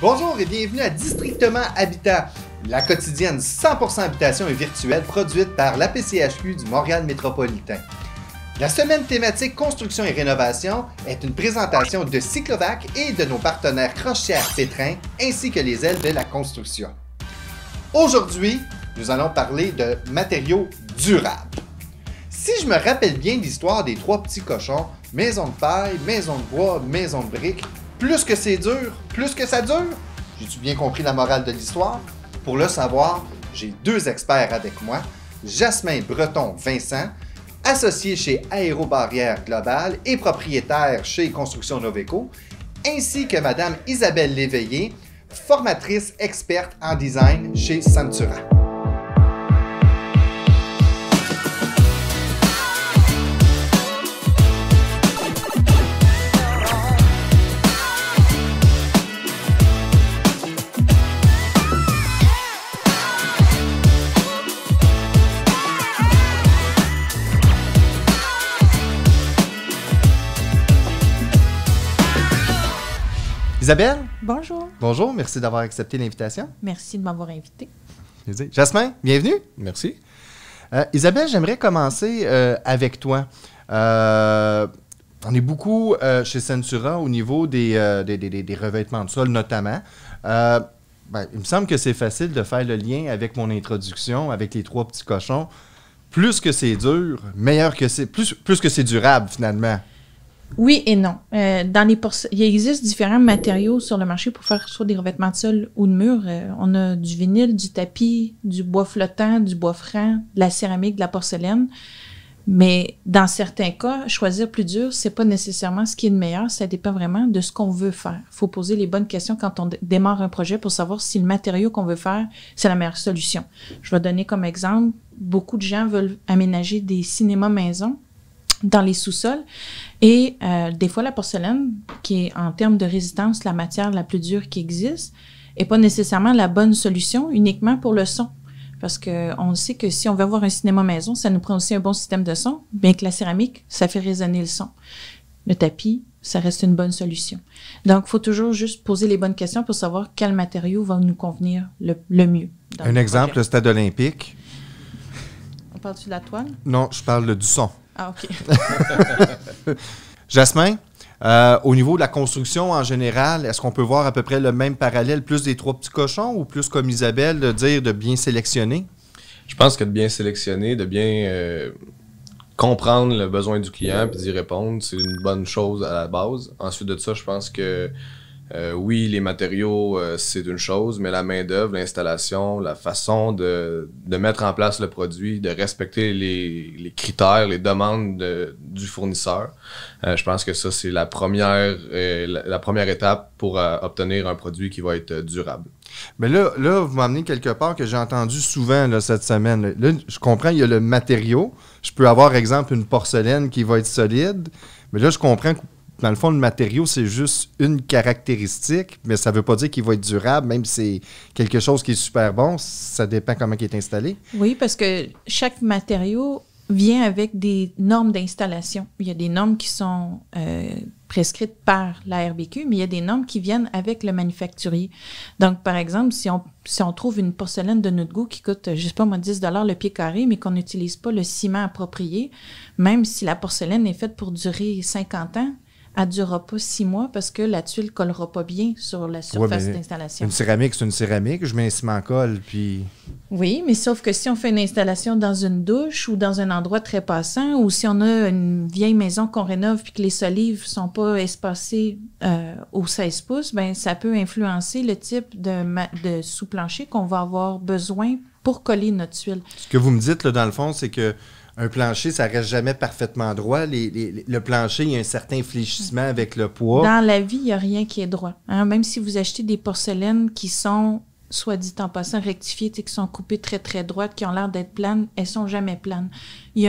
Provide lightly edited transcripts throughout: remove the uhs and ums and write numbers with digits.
Bonjour et bienvenue à Districtement Habitat, la quotidienne 100% habitation et virtuelle produite par l'APCHQ du Montréal métropolitain. La semaine thématique Construction et rénovation est une présentation de Cyclovac et de nos partenaires Crochetière-Pétrin ainsi que les ailes de la construction. Aujourd'hui, nous allons parler de matériaux durables. Si je me rappelle bien l'histoire des trois petits cochons, maison de paille, maison de bois, maison de briques, plus que c'est dur, plus que ça dure. J'ai-tu bien compris la morale de l'histoire? Pour le savoir, j'ai deux experts avec moi, Jasmin Breton-Vincent, associé chez Aérobarrière Globale et propriétaire chez Construction Noveco, ainsi que Madame Isabelle Léveillé, formatrice experte en design chez Centura. Isabelle? Bonjour. Bonjour, merci d'avoir accepté l'invitation. Merci de m'avoir invité. Jasmin, bienvenue. Merci. Isabelle, j'aimerais commencer avec toi. On est beaucoup chez Centura au niveau des revêtements de sol notamment. Il me semble que c'est facile de faire le lien avec mon introduction, avec les trois petits cochons. Plus que c'est dur, meilleur que c'est... Plus que c'est durable, finalement. Oui et non. Il existe différents matériaux sur le marché pour faire soit des revêtements de sol ou de mur. On a du vinyle, du tapis, du bois flottant, du bois franc, de la céramique, de la porcelaine. Mais dans certains cas, choisir plus dur, c'est pas nécessairement ce qui est le meilleur. Ça dépend vraiment de ce qu'on veut faire. Il faut poser les bonnes questions quand on démarre un projet pour savoir si le matériau qu'on veut faire, c'est la meilleure solution. Je vais donner comme exemple, beaucoup de gens veulent aménager des cinémas maison dans les sous-sols. Et des fois, la porcelaine, qui est en termes de résistance la matière la plus dure qui existe, n'est pas nécessairement la bonne solution uniquement pour le son. Parce qu'on sait que si on veut avoir un cinéma maison, ça nous prend aussi un bon système de son, bien que la céramique, ça fait résonner le son. Le tapis, ça reste une bonne solution. Donc, il faut toujours juste poser les bonnes questions pour savoir quel matériau va nous convenir le mieux. Un exemple, le stade olympique. On parle-tu de la toile? Non, je parle du son. Ah, OK. Jasmin, au niveau de la construction en général, est-ce qu'on peut voir à peu près le même parallèle, plus des trois petits cochons ou plus comme Isabelle, de dire de bien sélectionner? Je pense que de bien sélectionner, de bien comprendre le besoin du client puis d'y répondre, c'est une bonne chose à la base. Ensuite de ça, je pense que oui, les matériaux, c'est une chose, mais la main-d'œuvre, l'installation, la façon de mettre en place le produit, de respecter les critères, les demandes du fournisseur, je pense que ça, c'est la première étape pour obtenir un produit qui va être durable. Mais là, vous m'emmenez quelque part que j'ai entendu souvent là, cette semaine. Là, je comprends, il y a le matériau. Je peux avoir, exemple, une porcelaine qui va être solide, mais là, je comprends que dans le fond, le matériau, c'est juste une caractéristique, mais ça ne veut pas dire qu'il va être durable, même si c'est quelque chose qui est super bon, ça dépend comment il est installé. Oui, parce que chaque matériau vient avec des normes d'installation. Il y a des normes qui sont prescrites par la RBQ, mais il y a des normes qui viennent avec le manufacturier. Donc, par exemple, si on trouve une porcelaine de notre goût qui coûte, je ne sais pas moi, 10 $ le pied carré, mais qu'on n'utilise pas le ciment approprié, même si la porcelaine est faite pour durer 50 ans, elle ne durera pas 6 mois parce que la tuile ne collera pas bien sur la surface d'installation. Une céramique, c'est une céramique. Je mets un ciment-colle, puis... Oui, mais sauf que si on fait une installation dans une douche ou dans un endroit très passant, ou si on a une vieille maison qu'on rénove puis que les solives ne sont pas espacées aux 16 pouces, ben ça peut influencer le type de sous-plancher qu'on va avoir besoin pour coller notre tuile. Ce que vous me dites, là, dans le fond, c'est que un plancher, ça reste jamais parfaitement droit. Le plancher, il y a un certain fléchissement avec le poids. Dans la vie, il n'y a rien qui est droit. Hein? Même si vous achetez des porcelaines qui sont, soit dit en passant, rectifiées, qui sont coupées très, très droites, qui ont l'air d'être planes, elles ne sont jamais planes. Il y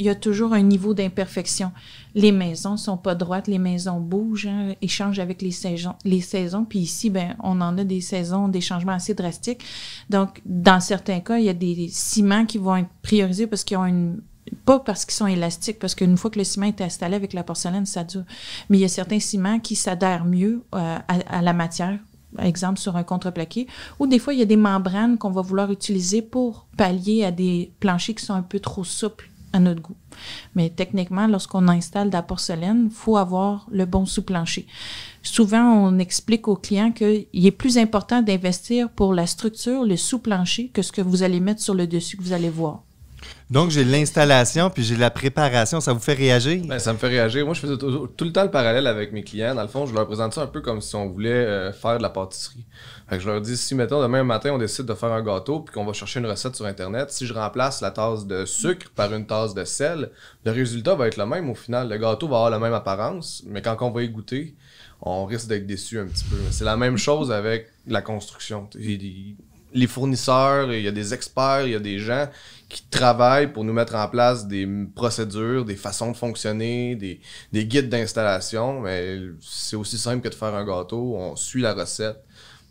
a toujours un niveau d'imperfection. Les maisons ne sont pas droites, les maisons bougent, hein, échangent avec les saisons. Puis ici, on en a des saisons, des changements assez drastiques. Donc, dans certains cas, il y a des ciments qui vont être priorisés parce qu'ils ont pas parce qu'ils sont élastiques, parce qu'une fois que le ciment est installé avec la porcelaine, ça dure. Mais il y a certains ciments qui s'adhèrent mieux à la matière par exemple sur un contreplaqué, ou des fois, il y a des membranes qu'on va vouloir utiliser pour pallier à des planchers qui sont un peu trop souples à notre goût. Mais techniquement, lorsqu'on installe de la porcelaine, il faut avoir le bon sous-plancher. Souvent, on explique aux clients qu'il est plus important d'investir pour la structure, le sous-plancher, que ce que vous allez mettre sur le dessus que vous allez voir. Donc, j'ai l'installation puis j'ai la préparation. Ça vous fait réagir? Ben, ça me fait réagir. Moi, je faisais tout le temps le parallèle avec mes clients. Dans le fond, je leur présente ça un peu comme si on voulait faire de la pâtisserie. Fait que je leur dis, si, mettons, demain matin, on décide de faire un gâteau puis qu'on va chercher une recette sur Internet, si je remplace la tasse de sucre par une tasse de sel, le résultat va être le même au final. Le gâteau va avoir la même apparence, mais quand on va y goûter, on risque d'être déçu un petit peu. C'est la même chose avec la construction. Les fournisseurs, il y a des experts, il y a des gens qui travaillent pour nous mettre en place des procédures, des façons de fonctionner, des guides d'installation. Mais c'est aussi simple que de faire un gâteau. On suit la recette,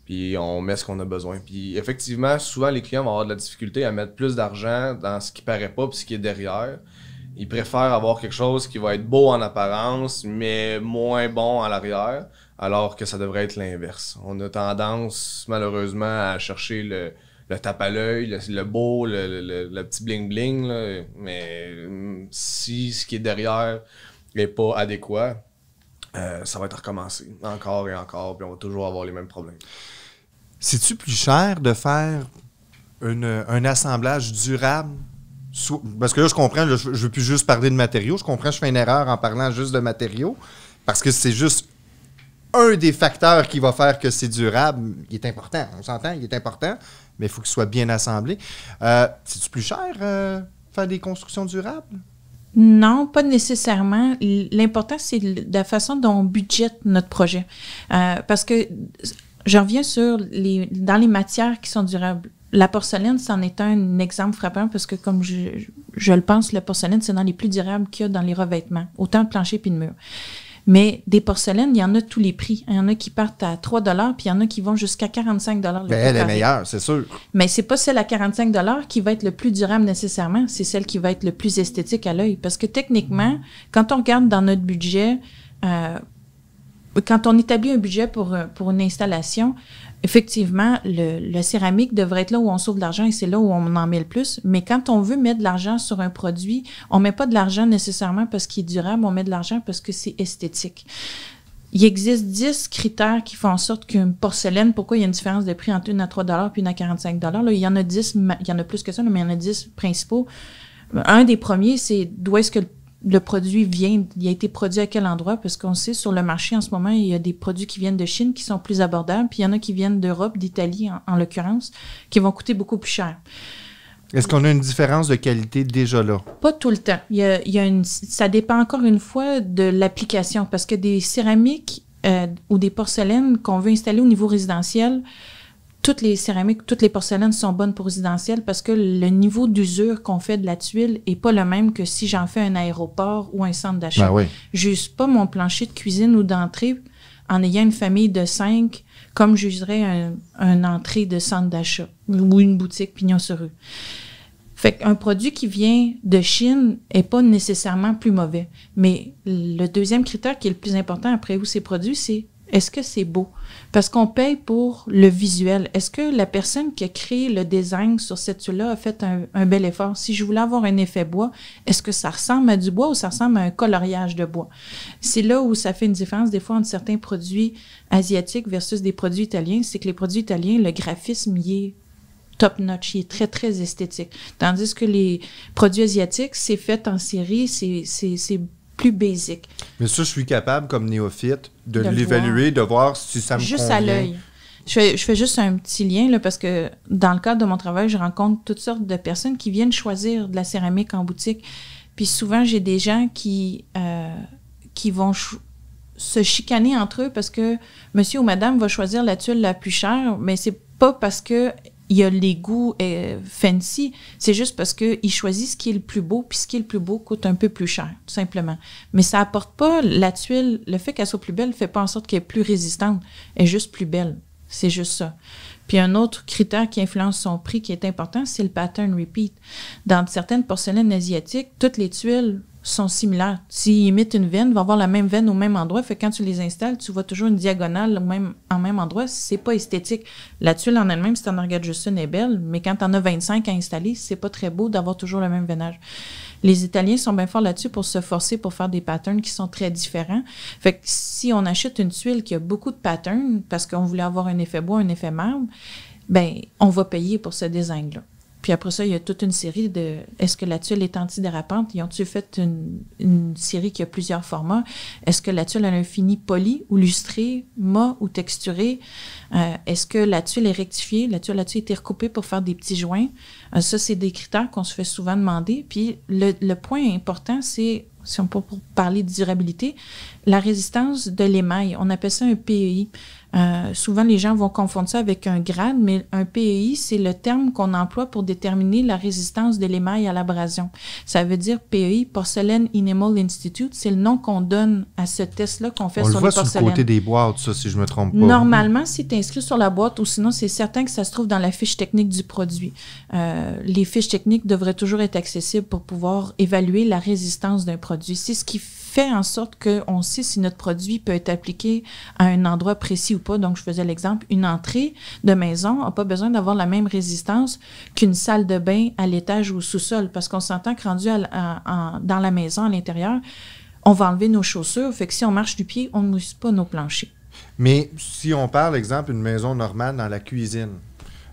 puis on met ce qu'on a besoin. Puis effectivement, souvent, les clients vont avoir de la difficulté à mettre plus d'argent dans ce qui paraît pas puis ce qui est derrière. Ils préfèrent avoir quelque chose qui va être beau en apparence, mais moins bon à l'arrière, alors que ça devrait être l'inverse. On a tendance, malheureusement, à chercher le tape à l'œil, le beau, le petit bling-bling, là, mais si ce qui est derrière n'est pas adéquat, ça va être recommencé encore et encore, puis on va toujours avoir les mêmes problèmes. C'est-tu plus cher de faire un assemblage durable? Parce que là, je comprends, je ne veux plus juste parler de matériaux. Je comprends, je fais une erreur en parlant juste de matériaux. Parce que c'est juste un des facteurs qui va faire que c'est durable. Il est important, on s'entend, il est important, mais il faut qu'il soit bien assemblé. C'est-tu plus cher faire des constructions durables? Non, pas nécessairement. L'important, c'est la façon dont on budgète notre projet. Parce que je reviens sur dans les matières qui sont durables. La porcelaine, c'en est un exemple frappant parce que, comme je le pense, la porcelaine, c'est dans les plus durables qu'il y a dans les revêtements, autant de plancher puis de mur. Mais des porcelaines, il y en a de tous les prix. Il y en a qui partent à 3 $, puis il y en a qui vont jusqu'à 45 $. Elle est meilleure, c'est sûr. Mais c'est pas celle à 45 $ qui va être le plus durable nécessairement, c'est celle qui va être le plus esthétique à l'œil. Parce que techniquement, quand on regarde dans notre budget, quand on établit un budget pour une installation, effectivement, le céramique devrait être là où on sauve de l'argent et c'est là où on en met le plus. Mais quand on veut mettre de l'argent sur un produit, on met pas de l'argent nécessairement parce qu'il est durable, on met de l'argent parce que c'est esthétique. Il existe 10 critères qui font en sorte qu'une porcelaine, pourquoi il y a une différence de prix entre une à 3 $ puis une à 45 $. Là, il y en a 10, il y en a plus que ça, mais il y en a 10 principaux. Un des premiers, c'est d'où est-ce que le produit vient, il a été produit à quel endroit, parce qu'on sait, sur le marché en ce moment, il y a des produits qui viennent de Chine qui sont plus abordables, puis il y en a qui viennent d'Europe, d'Italie en l'occurrence, qui vont coûter beaucoup plus cher. Est-ce qu'on a une différence de qualité déjà là? Pas tout le temps. Ça dépend encore une fois de l'application, parce que des céramiques ou des porcelaines qu'on veut installer au niveau résidentiel, toutes les céramiques, toutes les porcelaines sont bonnes pour résidentiel parce que le niveau d'usure qu'on fait de la tuile est pas le même que si j'en fais un aéroport ou un centre d'achat. Ben oui. J'use pas mon plancher de cuisine ou d'entrée en ayant une famille de 5 comme j'userais un entrée de centre d'achat ou une boutique pignon sur rue. Fait qu'un produit qui vient de Chine est pas nécessairement plus mauvais. Mais le deuxième critère qui est le plus important après où c'est produit, c'est est-ce que c'est beau? Parce qu'on paye pour le visuel. Est-ce que la personne qui a créé le design sur cette tuile-là a fait un bel effort? Si je voulais avoir un effet bois, est-ce que ça ressemble à du bois ou ça ressemble à un coloriage de bois? C'est là où ça fait une différence des fois entre certains produits asiatiques versus des produits italiens. C'est que les produits italiens, le graphisme y est top-notch, il est très, très esthétique. Tandis que les produits asiatiques, c'est fait en série, c'est plus basic. Mais ça, je suis capable, comme néophyte, de le l'évaluer, de voir si ça me juste convient. à l'œil. Je fais juste un petit lien, là, parce que dans le cadre de mon travail, je rencontre toutes sortes de personnes qui viennent choisir de la céramique en boutique. Puis souvent, j'ai des gens qui vont se chicaner entre eux parce que monsieur ou madame va choisir la tuile la plus chère, mais c'est pas parce que il y a les goûts fancy, c'est juste parce qu'il choisit ce qui est le plus beau, puis ce qui est le plus beau coûte un peu plus cher, tout simplement. Mais ça apporte pas la tuile, le fait qu'elle soit plus belle fait pas en sorte qu'elle est plus résistante, elle est juste plus belle, c'est juste ça. Puis un autre critère qui influence son prix qui est important, c'est le pattern repeat. Dans certaines porcelaines asiatiques, toutes les tuiles sont similaires. S'ils imitent une veine, ils vont avoir la même veine au même endroit. Fait que quand tu les installes, tu vois toujours une diagonale en même endroit. C'est pas esthétique. La tuile en elle-même, si tu en regardes juste une, est belle, mais quand tu en as 25 à installer, c'est pas très beau d'avoir toujours le même veinage. Les Italiens sont bien forts là-dessus pour se forcer pour faire des patterns qui sont très différents. Fait que si on achète une tuile qui a beaucoup de patterns, parce qu'on voulait avoir un effet bois, un effet marbre, ben on va payer pour ce design-là. Puis après ça, il y a toute une série de... Est-ce que la tuile est antidérapante? Ils ont-tu fait une série qui a plusieurs formats? Est-ce que la tuile a un fini poli ou lustré, mat ou texturé? Est-ce que la tuile est rectifiée? La tuile a-t-elle été recoupée pour faire des petits joints? Ça, c'est des critères qu'on se fait souvent demander. Puis le point important, c'est, si on peut parler de durabilité, la résistance de l'émail. On appelle ça un PEI. Souvent, les gens vont confondre ça avec un grade, mais un PEI, c'est le terme qu'on emploie pour déterminer la résistance de l'émail à l'abrasion. Ça veut dire PEI, Porcelain Enamel Institute, c'est le nom qu'on donne à ce test-là qu'on fait sur les porcelaines. On le voit sur le côté des boîtes, ça, si je me trompe pas. Normalement, c'est inscrit sur la boîte, ou sinon, c'est certain que ça se trouve dans la fiche technique du produit. Les fiches techniques devraient toujours être accessibles pour pouvoir évaluer la résistance d'un produit. C'est ce qui fait en sorte qu'on sait si notre produit peut être appliqué à un endroit précis ou pas. Donc, je faisais l'exemple, une entrée de maison n'a pas besoin d'avoir la même résistance qu'une salle de bain à l'étage ou au sous-sol, parce qu'on s'entend que rendu dans la maison, à l'intérieur, on va enlever nos chaussures, fait que si on marche du pied, on ne mousse pas nos planchers. Mais si on parle, exemple, une maison normale dans la cuisine,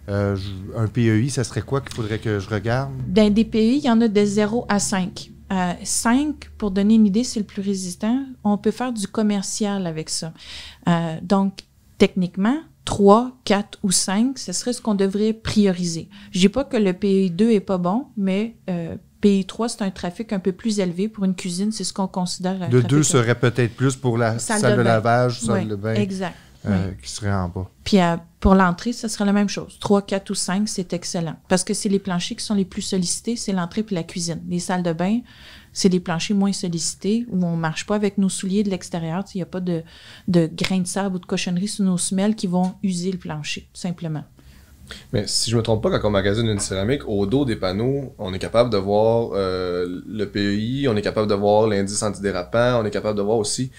un PEI, ça serait quoi qu'il faudrait que je regarde? Dans des PEI, il y en a de 0 à 5. 5, pour donner une idée, c'est le plus résistant. On peut faire du commercial avec ça. Donc, techniquement, 3, 4 ou 5, ce serait ce qu'on devrait prioriser. Je dis pas que le PEI 2 est pas bon, mais PEI 3, c'est un trafic un peu plus élevé pour une cuisine. C'est ce qu'on considère un trafic. Le 2 serait peut-être plus pour la salle de lavage, salle de bain. Exact. Qui serait en bas. Puis pour l'entrée, ça serait la même chose. 3, 4 ou 5, c'est excellent. Parce que c'est les planchers qui sont les plus sollicités, c'est l'entrée puis la cuisine. Les salles de bain, c'est des planchers moins sollicités où on ne marche pas avec nos souliers de l'extérieur. Il n'y a pas de grains de sable ou de cochonneries sous nos semelles qui vont user le plancher, simplement. Mais si je me trompe pas, quand on magasine une céramique, au dos des panneaux, on est capable de voir le PEI, on est capable de voir l'indice antidérapant, on est capable de voir aussi...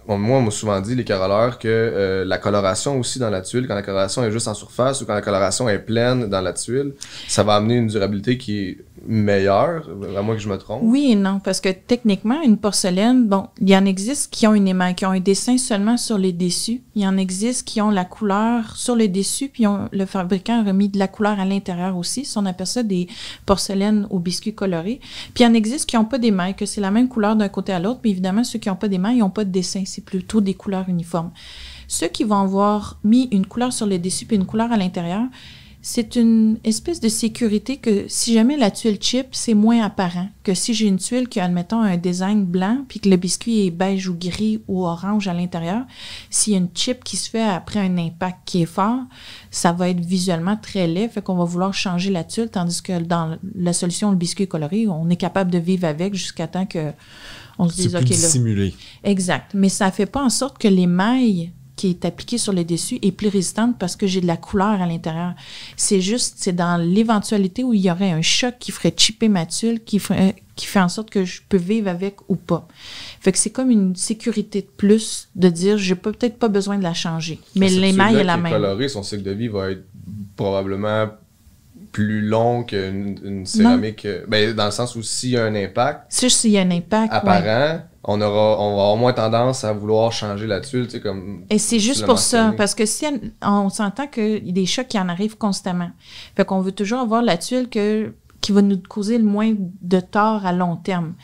moi, on m'a souvent dit, les caroleurs, que la coloration aussi dans la tuile, quand la coloration est juste en surface ou quand la coloration est pleine dans la tuile, ça va amener une durabilité qui est meilleure, à moins que je me trompe. Oui et non, parce que techniquement, une porcelaine, bon, il y en existe qui ont une émail, qui ont un dessin seulement sur les dessus. Il y en existe qui ont la couleur sur le dessus, puis le fabricant a remis de la couleur à l'intérieur aussi. On appelle ça des porcelaines au biscuit coloré. Puis il y en existe qui n'ont pas d'émail, que c'est la même couleur d'un côté à l'autre, mais évidemment, ceux qui n'ont pas d'émail, ils n'ont pas de dessin. C'est plutôt des couleurs uniformes. Ceux qui vont avoir mis une couleur sur le dessus puis une couleur à l'intérieur, c'est une espèce de sécurité que si jamais la tuile chip, c'est moins apparent que si j'ai une tuile qui a, admettons, un design blanc puis que le biscuit est beige ou gris ou orange à l'intérieur, s'il y a une chip qui se fait après un impact qui est fort, ça va être visuellement très laid, fait qu'on va vouloir changer la tuile, tandis que dans la solution, le biscuit coloré, on est capable de vivre avec jusqu'à temps que on se dise, OK, là. Dissimulé. Exact. Mais ça ne fait pas en sorte que l'émail qui est appliquée sur le dessus est plus résistante parce que j'ai de la couleur à l'intérieur. C'est dans l'éventualité où il y aurait un choc qui ferait chipper ma tuile, qui fait en sorte que je peux vivre avec ou pas. Fait que c'est comme une sécurité de plus de dire, j'ai peut-être pas besoin de la changer. Mais l'émail est la même. Coloré, son cycle de vie va être probablement plus long qu'une céramique. Ben, dans le sens où s'il y a un impact. C'est juste s'il y a un impact. Apparent. On va avoir moins tendance à vouloir changer la tuile, tu sais, comme... Et c'est juste pour ça, parce que si on s'entend qu'il y a des chocs qui en arrivent constamment. Fait qu'on veut toujours avoir la tuile qui va nous causer le moins de tort à long terme.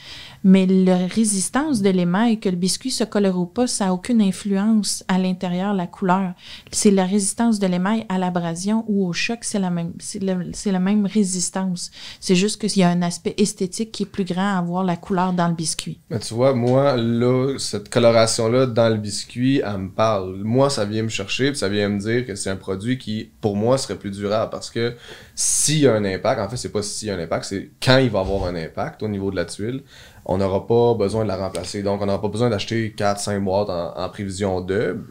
Mais la résistance de l'émail, que le biscuit se colore ou pas, ça n'a aucune influence à l'intérieur, la couleur. C'est la résistance de l'émail à l'abrasion ou au choc, c'est la même résistance. C'est juste qu'il y a un aspect esthétique qui est plus grand à avoir la couleur dans le biscuit. Mais tu vois, moi, là, cette coloration-là dans le biscuit, elle me parle. Moi, ça vient me chercher, puis ça vient me dire que c'est un produit qui, pour moi, serait plus durable. Parce que s'il y a un impact, en fait, c'est pas s'il y a un impact, c'est quand il va avoir un impact au niveau de la tuile, on n'aura pas besoin de la remplacer. Donc, on n'aura pas besoin d'acheter 4-5 boîtes en prévision de.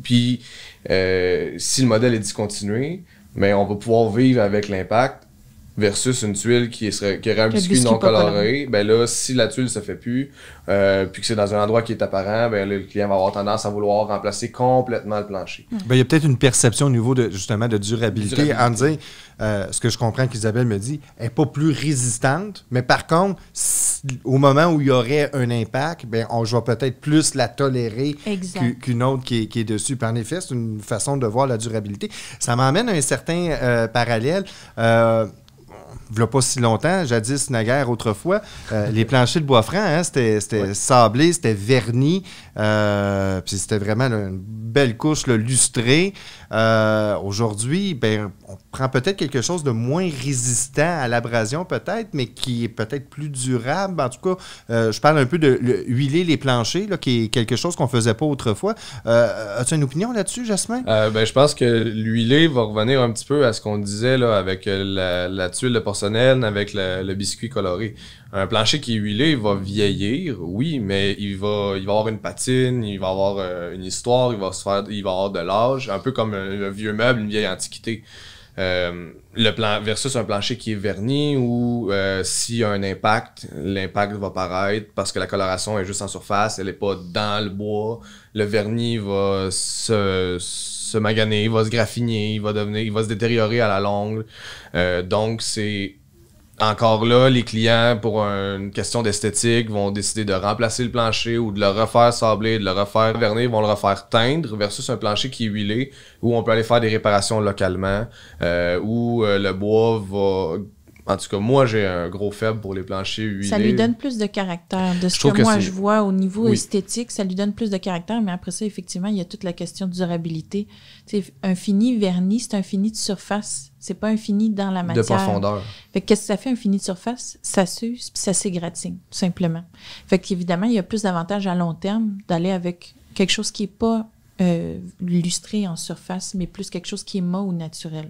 Puis, si le modèle est discontinué, mais on va pouvoir vivre avec l'impact versus une tuile qui aurait un biscuit biscuit non pas coloré. Ben là, si la tuile se fait plus, puis que c'est dans un endroit qui est apparent, ben là, le client va avoir tendance à vouloir remplacer complètement le plancher. Ben, il y a peut-être une perception au niveau de, justement, de durabilité. En dire, ce que je comprends qu'Isabelle me dit, elle n'est pas plus résistante, mais par contre, au moment où il y aurait un impact, ben, je vais peut-être plus la tolérer qu'une autre qui est dessus. Puis en effet, c'est une façon de voir la durabilité. Ça m'emmène à un certain parallèle. Il n'y a pas si longtemps, jadis, naguère, autrefois, les planchers de bois franc, hein, c'était sablé, c'était verni, puis c'était vraiment une belle couche lustrée. Aujourd'hui, ben, on prend peut-être quelque chose de moins résistant à l'abrasion, peut-être, mais qui est peut-être plus durable. En tout cas, je parle un peu de huiler les planchers, là, qui est quelque chose qu'on ne faisait pas autrefois. As-tu une opinion là-dessus, Jasmin? Ben, je pense que l'huiler va revenir un petit peu à ce qu'on disait là, avec la tuile de porcelaine, avec le biscuit coloré. Un plancher qui est huilé, il va vieillir, oui, mais il va avoir une patine, il va avoir une histoire, il va avoir de l'âge, un peu comme un vieux meuble, une vieille antiquité. Versus un plancher qui est verni où s'il y a un impact, l'impact va paraître parce que la coloration est juste en surface, elle est pas dans le bois. Le vernis va se maganer, il va se graffiner, il va se détériorer à la longue. Donc c'est encore là, les clients, pour une question d'esthétique, vont décider de remplacer le plancher ou de le refaire sabler, de le refaire vernis, vont le refaire teindre, versus un plancher qui est huilé, où on peut aller faire des réparations localement, où le bois va... En tout cas, moi, j'ai un gros faible pour les planchers huilés. Ça lui donne plus de caractère. De ce que moi, je vois au niveau esthétique, ça lui donne plus de caractère. Mais après ça, effectivement, il y a toute la question de durabilité. T'sais, un fini verni, c'est un fini de surface. C'est pas un fini dans la matière. De profondeur. Fait que qu'est-ce que ça fait, un fini de surface? Ça s'use puis ça s'égratine, tout simplement. Fait qu'évidemment, il y a plus d'avantages à long terme d'aller avec quelque chose qui est pas lustré en surface, mais plus quelque chose qui est mat ou naturel.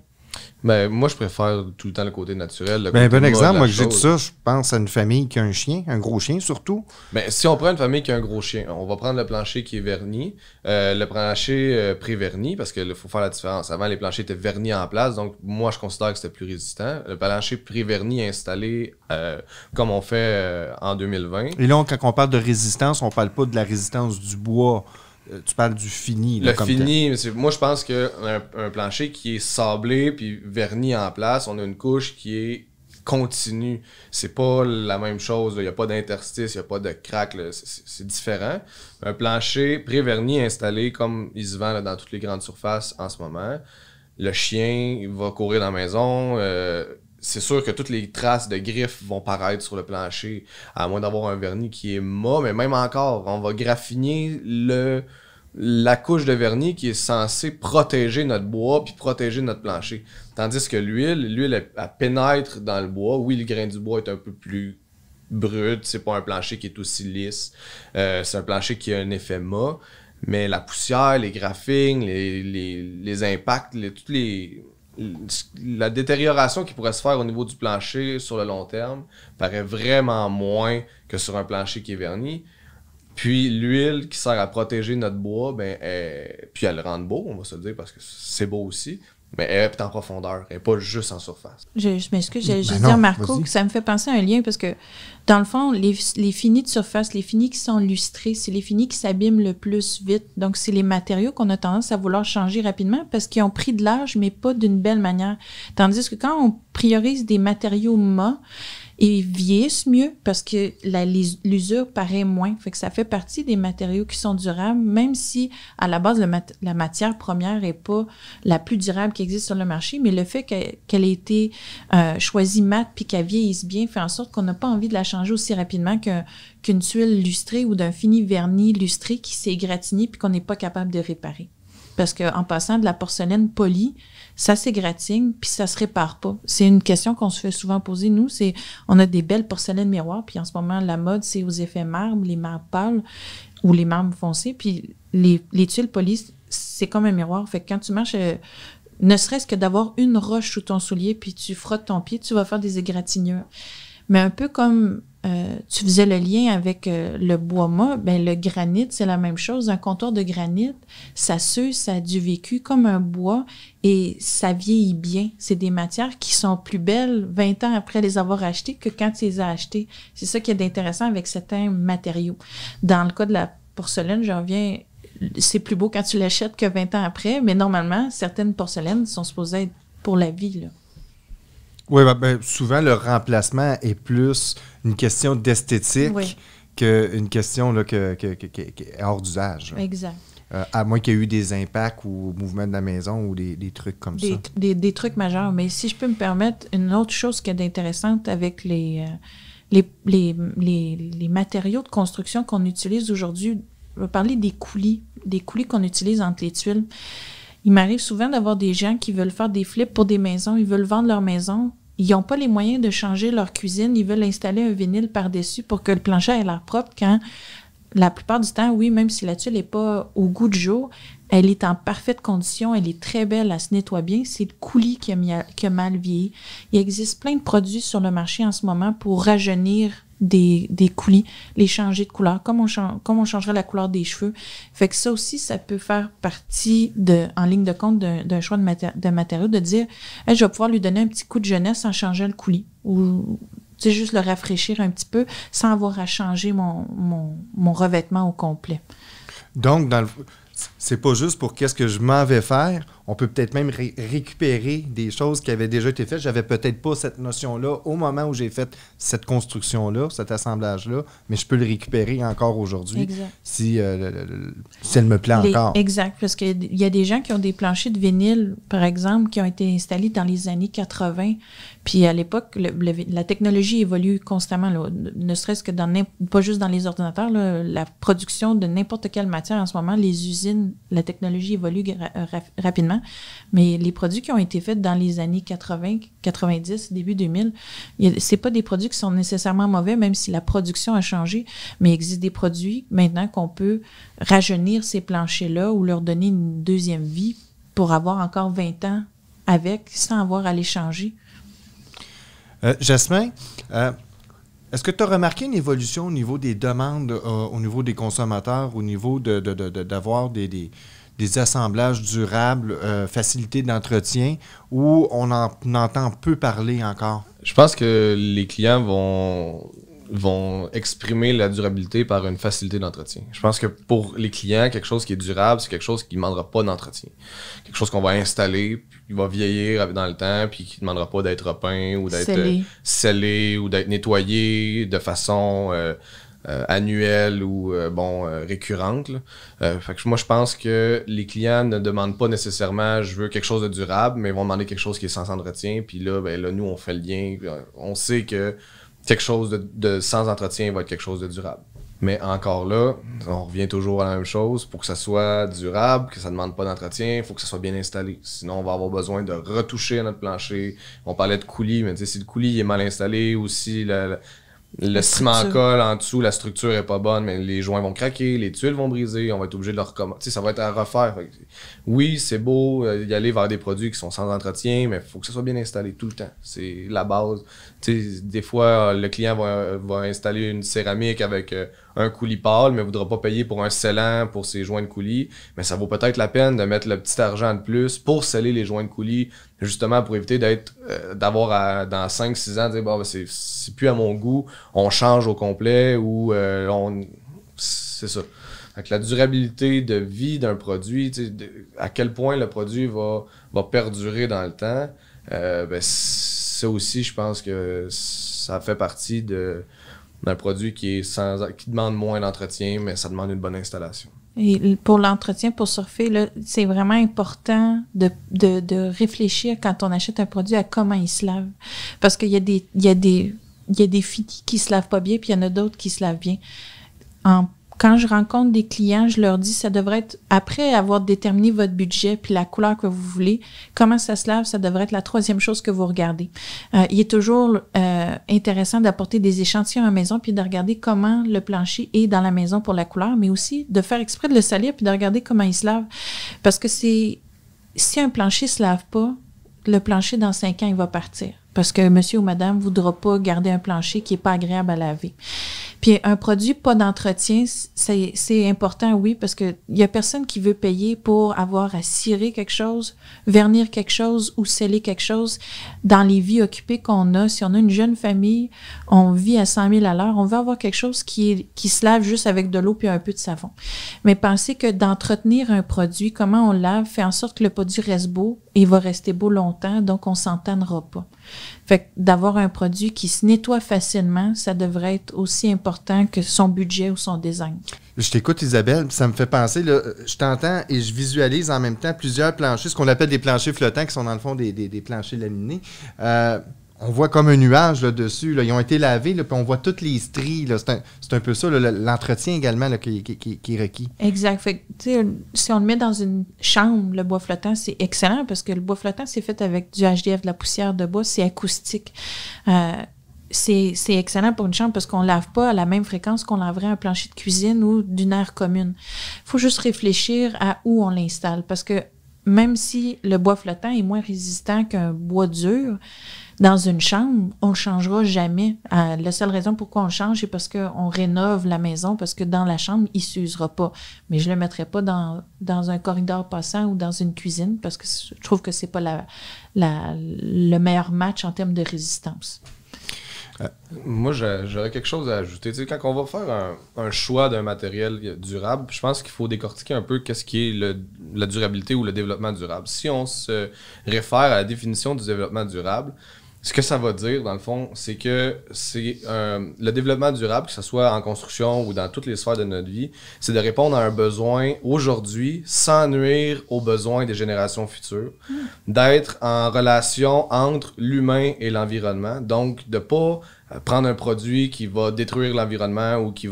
Ben, moi, je préfère tout le temps le côté naturel. Ben, bon exemple, moi, que j'ai dit ça, je pense à une famille qui a un chien, un gros chien surtout. Ben, si on prend une famille qui a un gros chien, on va prendre le plancher qui est verni, le plancher pré-verni, parce qu'il faut faire la différence. Avant, les planchers étaient vernis en place, donc moi, je considère que c'était plus résistant. Le plancher pré-verni installé comme on fait en 2020. Et là, quand on parle de résistance, on parle pas de la résistance du bois. Tu parles du fini. Là, le fini, moi je pense qu'un plancher qui est sablé puis verni en place, on a une couche qui est continue. C'est pas la même chose. Il n'y a pas d'interstice, il n'y a pas de crack. C'est différent. Un plancher pré-verni installé comme il se vend là, dans toutes les grandes surfaces en ce moment. Le chien va courir dans la maison. C'est sûr que toutes les traces de griffes vont paraître sur le plancher, à moins d'avoir un vernis qui est mat, mais même encore, on va graffiner la couche de vernis qui est censée protéger notre bois puis protéger notre plancher. Tandis que l'huile, elle pénètre dans le bois. Oui, le grain du bois est un peu plus brut, c'est pas un plancher qui est aussi lisse. C'est un plancher qui a un effet mat, mais la poussière, les graphings, les impacts, la détérioration qui pourrait se faire au niveau du plancher sur le long terme paraît vraiment moins que sur un plancher qui est verni. Puis l'huile qui sert à protéger notre bois, puis elle le rend beau, on va se le dire, parce que c'est beau aussi, mais elle est en profondeur, elle n'est pas juste en surface. Je m'excuse, j'ai dit à Marco que ça me fait penser à un lien, parce que dans le fond, les finis de surface, les finis qui sont lustrés, c'est les finis qui s'abîment le plus vite. Donc, c'est les matériaux qu'on a tendance à vouloir changer rapidement parce qu'ils ont pris de l'âge, mais pas d'une belle manière. Tandis que quand on priorise des matériaux mats, ils vieillissent mieux parce que l'usure paraît moins. Fait que ça fait partie des matériaux qui sont durables, même si à la base, la matière première n'est pas la plus durable qui existe sur le marché, mais le fait qu'elle ait été choisie mate puis qu'elle vieillisse bien fait en sorte qu'on n'a pas envie de la changer aussi rapidement qu'une tuile lustrée ou d'un fini verni lustré qui s'est égratigné puis qu'on n'est pas capable de réparer. Parce qu'en passant de la porcelaine polie, ça s'égratigne, puis ça se répare pas. C'est une question qu'on se fait souvent poser, nous, on a des belles porcelaines miroirs, puis en ce moment, la mode, c'est aux effets marbre, les marbres pâles ou les marbres foncés, puis les tuiles polies, c'est comme un miroir. Fait que quand tu marches, ne serait-ce que d'avoir une roche sous ton soulier, puis tu frottes ton pied, tu vas faire des égratignures. Mais un peu comme tu faisais le lien avec le bois mât, ben le granit, c'est la même chose. Un comptoir de granit, ça s'use, ça a du vécu comme un bois et ça vieillit bien. C'est des matières qui sont plus belles 20 ans après les avoir achetées que quand tu les as achetées. C'est ça qui est intéressant avec certains matériaux. Dans le cas de la porcelaine, je reviens, c'est plus beau quand tu l'achètes que 20 ans après, mais normalement, certaines porcelaines sont supposées être pour la vie, là. Oui, ben, souvent, le remplacement est plus une question d'esthétique qu'une question là, qui est hors d'usage. Exact. À moins qu'il y ait eu des impacts ou mouvements de la maison ou des trucs comme ça. Des trucs majeurs. Mais si je peux me permettre, une autre chose qui est intéressante avec les matériaux de construction qu'on utilise aujourd'hui, je vais parler des coulis qu'on utilise entre les tuiles. Il m'arrive souvent d'avoir des gens qui veulent faire des flips pour des maisons, ils veulent vendre leur maison, ils n'ont pas les moyens de changer leur cuisine, ils veulent installer un vinyle par-dessus pour que le plancher ait l'air propre quand, la plupart du temps, oui, même si la tuile n'est pas au goût du jour, elle est en parfaite condition, elle est très belle, elle se nettoie bien, c'est le coulis qui a mal vieilli. Il existe plein de produits sur le marché en ce moment pour rajeunir des coulis, les changer de couleur, comme on changerait la couleur des cheveux. Fait que ça aussi, ça peut faire partie en ligne de compte d'un choix de matériaux, de dire hey, je vais pouvoir lui donner un petit coup de jeunesse en changeant le coulis. Ou juste le rafraîchir un petit peu sans avoir à changer mon revêtement au complet. Donc, c'est pas juste pour qu'est-ce que je m'en vais faire. On peut peut-être même récupérer des choses qui avaient déjà été faites. J'avais peut-être pas cette notion-là au moment où j'ai fait cette construction-là, cet assemblage-là, mais je peux le récupérer encore aujourd'hui si elle me plaît encore. Exact, parce qu'il y a des gens qui ont des planchers de vinyle, par exemple, qui ont été installés dans les années 80. Puis à l'époque, la technologie évolue constamment, là, ne serait-ce que pas juste dans les ordinateurs, là, la production de n'importe quelle matière en ce moment, les usines, la technologie évolue rapidement. Mais les produits qui ont été faits dans les années 80, 90, début 2000, c'est pas des produits qui sont nécessairement mauvais, même si la production a changé, mais il existe des produits maintenant qu'on peut rajeunir ces planchers-là ou leur donner une deuxième vie pour avoir encore 20 ans avec, sans avoir à les changer. Jasmin, est-ce que tu as remarqué une évolution au niveau des demandes, au niveau des consommateurs, au niveau d'avoir des assemblages durables, facilité d'entretien, où on en entend peu parler encore? Je pense que les clients vont exprimer la durabilité par une facilité d'entretien. Je pense que pour les clients, quelque chose qui est durable, c'est quelque chose qui ne demandera pas d'entretien. Quelque chose qu'on va installer, puis qui va vieillir dans le temps, puis qui ne demandera pas d'être repeint ou d'être scellé ou d'être nettoyé de façon annuelle ou récurrente. Fait que moi, je pense que les clients ne demandent pas nécessairement « je veux quelque chose de durable », mais ils vont demander quelque chose qui est sans entretien. Puis là, nous, on fait le lien. On sait que quelque chose de sans entretien va être quelque chose de durable. Mais encore là, on revient toujours à la même chose. Pour que ça soit durable, que ça ne demande pas d'entretien, il faut que ça soit bien installé. Sinon, on va avoir besoin de retoucher notre plancher. On parlait de coulis, mais si le coulis est mal installé ou si le ciment colle en dessous, la structure est pas bonne, mais les joints vont craquer, les tuiles vont briser, on va être obligé de le recommencer. Ça va être à refaire. Oui, c'est beau y aller vers des produits qui sont sans entretien, mais il faut que ça soit bien installé tout le temps. C'est la base. Des fois, le client va installer une céramique avec un coulis pâle, mais ne voudra pas payer pour un scellant pour ses joints de coulis. Mais ça vaut peut-être la peine de mettre le petit argent de plus pour sceller les joints de coulis, justement pour éviter d'avoir dans 5-6 ans, dire c'est plus à mon goût, on change au complet ou c'est ça. Avec la durabilité de vie d'un produit, à quel point le produit va perdurer dans le temps, ça aussi, je pense que ça fait partie d'un produit qui demande moins d'entretien, mais ça demande une bonne installation. Et pour l'entretien, pour surfer, là, c'est vraiment important de réfléchir quand on achète un produit à comment il se lave. Parce qu'il y a des finis qui se lavent pas bien, puis il y en a d'autres qui se lavent bien. Quand je rencontre des clients, je leur dis ça devrait être, après avoir déterminé votre budget puis la couleur que vous voulez, comment ça se lave, ça devrait être la 3e chose que vous regardez. Il est toujours intéressant d'apporter des échantillons à la maison puis de regarder comment le plancher est dans la maison pour la couleur, mais aussi de faire exprès de le salir puis de regarder comment il se lave. Parce que si un plancher se lave pas, le plancher, dans 5 ans, il va partir. Parce que monsieur ou madame ne voudra pas garder un plancher qui n'est pas agréable à laver. Puis un produit pas d'entretien, c'est important, oui, parce que il y a personne qui veut payer pour avoir à cirer quelque chose, vernir quelque chose ou sceller quelque chose. Dans les vies occupées qu'on a, si on a une jeune famille, on vit à 100 000 à l'heure, on veut avoir quelque chose qui se lave juste avec de l'eau puis un peu de savon. Mais pensez que d'entretenir un produit, comment on lave, fait en sorte que le produit reste beau et va rester beau longtemps, donc on s'entannera pas. Fait que d'avoir un produit qui se nettoie facilement, ça devrait être aussi important que son budget ou son design. Je t'écoute, Isabelle, ça me fait penser, là, je t'entends et je visualise en même temps plusieurs planchers, ce qu'on appelle des planchers flottants, qui sont dans le fond des planchers laminés. On voit comme un nuage là, dessus. Là. Ils ont été lavés, là, puis on voit toutes les stries. Là. C'est un peu ça, là, l'entretien également là, qui est requis. Exact. Fait que, si on le met dans une chambre, le bois flottant, c'est excellent parce que le bois flottant, c'est fait avec du HDF, de la poussière de bois, c'est acoustique. C'est excellent pour une chambre parce qu'on ne lave pas à la même fréquence qu'on laverait un plancher de cuisine ou d'une aire commune. Il faut juste réfléchir à où on l'installe parce que même si le bois flottant est moins résistant qu'un bois dur, dans une chambre, on ne le changera jamais. La seule raison pourquoi on le change, c'est parce qu'on rénove la maison, parce que dans la chambre, il ne s'usera pas. Mais je ne le mettrai pas dans un corridor passant ou dans une cuisine, parce que je trouve que ce n'est pas le meilleur match en termes de résistance. Moi, j'aurais quelque chose à ajouter. Tu sais, quand on va faire un choix d'un matériel durable, je pense qu'il faut décortiquer un peu qu'est-ce qui est la durabilité ou le développement durable. Si on se réfère à la définition du développement durable, ce que ça va dire, dans le fond, c'est que le développement durable, que ce soit en construction ou dans toutes les sphères de notre vie, c'est de répondre à un besoin aujourd'hui sans nuire aux besoins des générations futures, d'être en relation entre l'humain et l'environnement, donc de pas prendre un produit qui va détruire l'environnement ou qui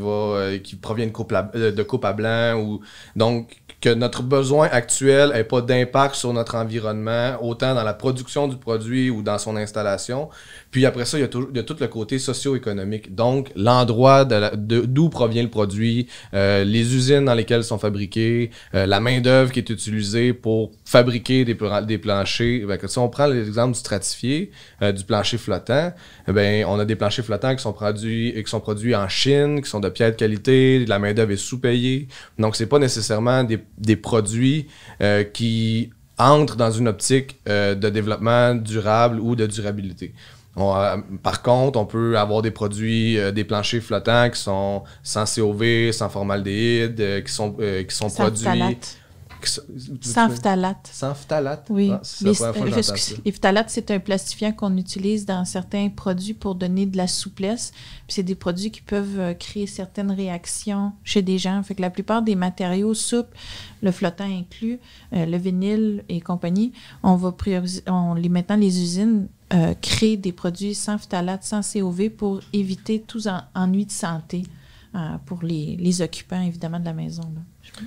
provient de coupe à blanc ou donc que notre besoin actuel n'ait pas d'impact sur notre environnement, autant dans la production du produit ou dans son installation. Puis après ça, il y a tout le côté socio-économique. Donc, l'endroit d'où provient le produit, les usines dans lesquelles sont fabriqués, la main-d'œuvre qui est utilisée pour fabriquer des planchers. Ben, si on prend l'exemple du stratifié, du plancher flottant, ben, on a des planchers flottants qui sont produits en Chine, qui sont de piètre qualité, la main-d'œuvre est sous-payée. Donc, c'est pas nécessairement des produits qui entrent dans une optique de développement durable ou de durabilité. Par contre, on peut avoir des produits, des planchers flottants qui sont sans COV, sans formaldéhyde, qui sont produits... Phthalate. Sans phthalate. Sans phthalate? Oui. Ah, c'est la première fois que j'entends ça. Les phtalates, c'est un plastifiant qu'on utilise dans certains produits pour donner de la souplesse. Puis c'est des produits qui peuvent créer certaines réactions chez des gens. Fait que la plupart des matériaux souples, le flottant inclus, le vinyle et compagnie, on va prioriser, maintenant les usines créent des produits sans phthalate, sans COV pour éviter tous ennuis de santé pour les occupants, évidemment, de la maison, là.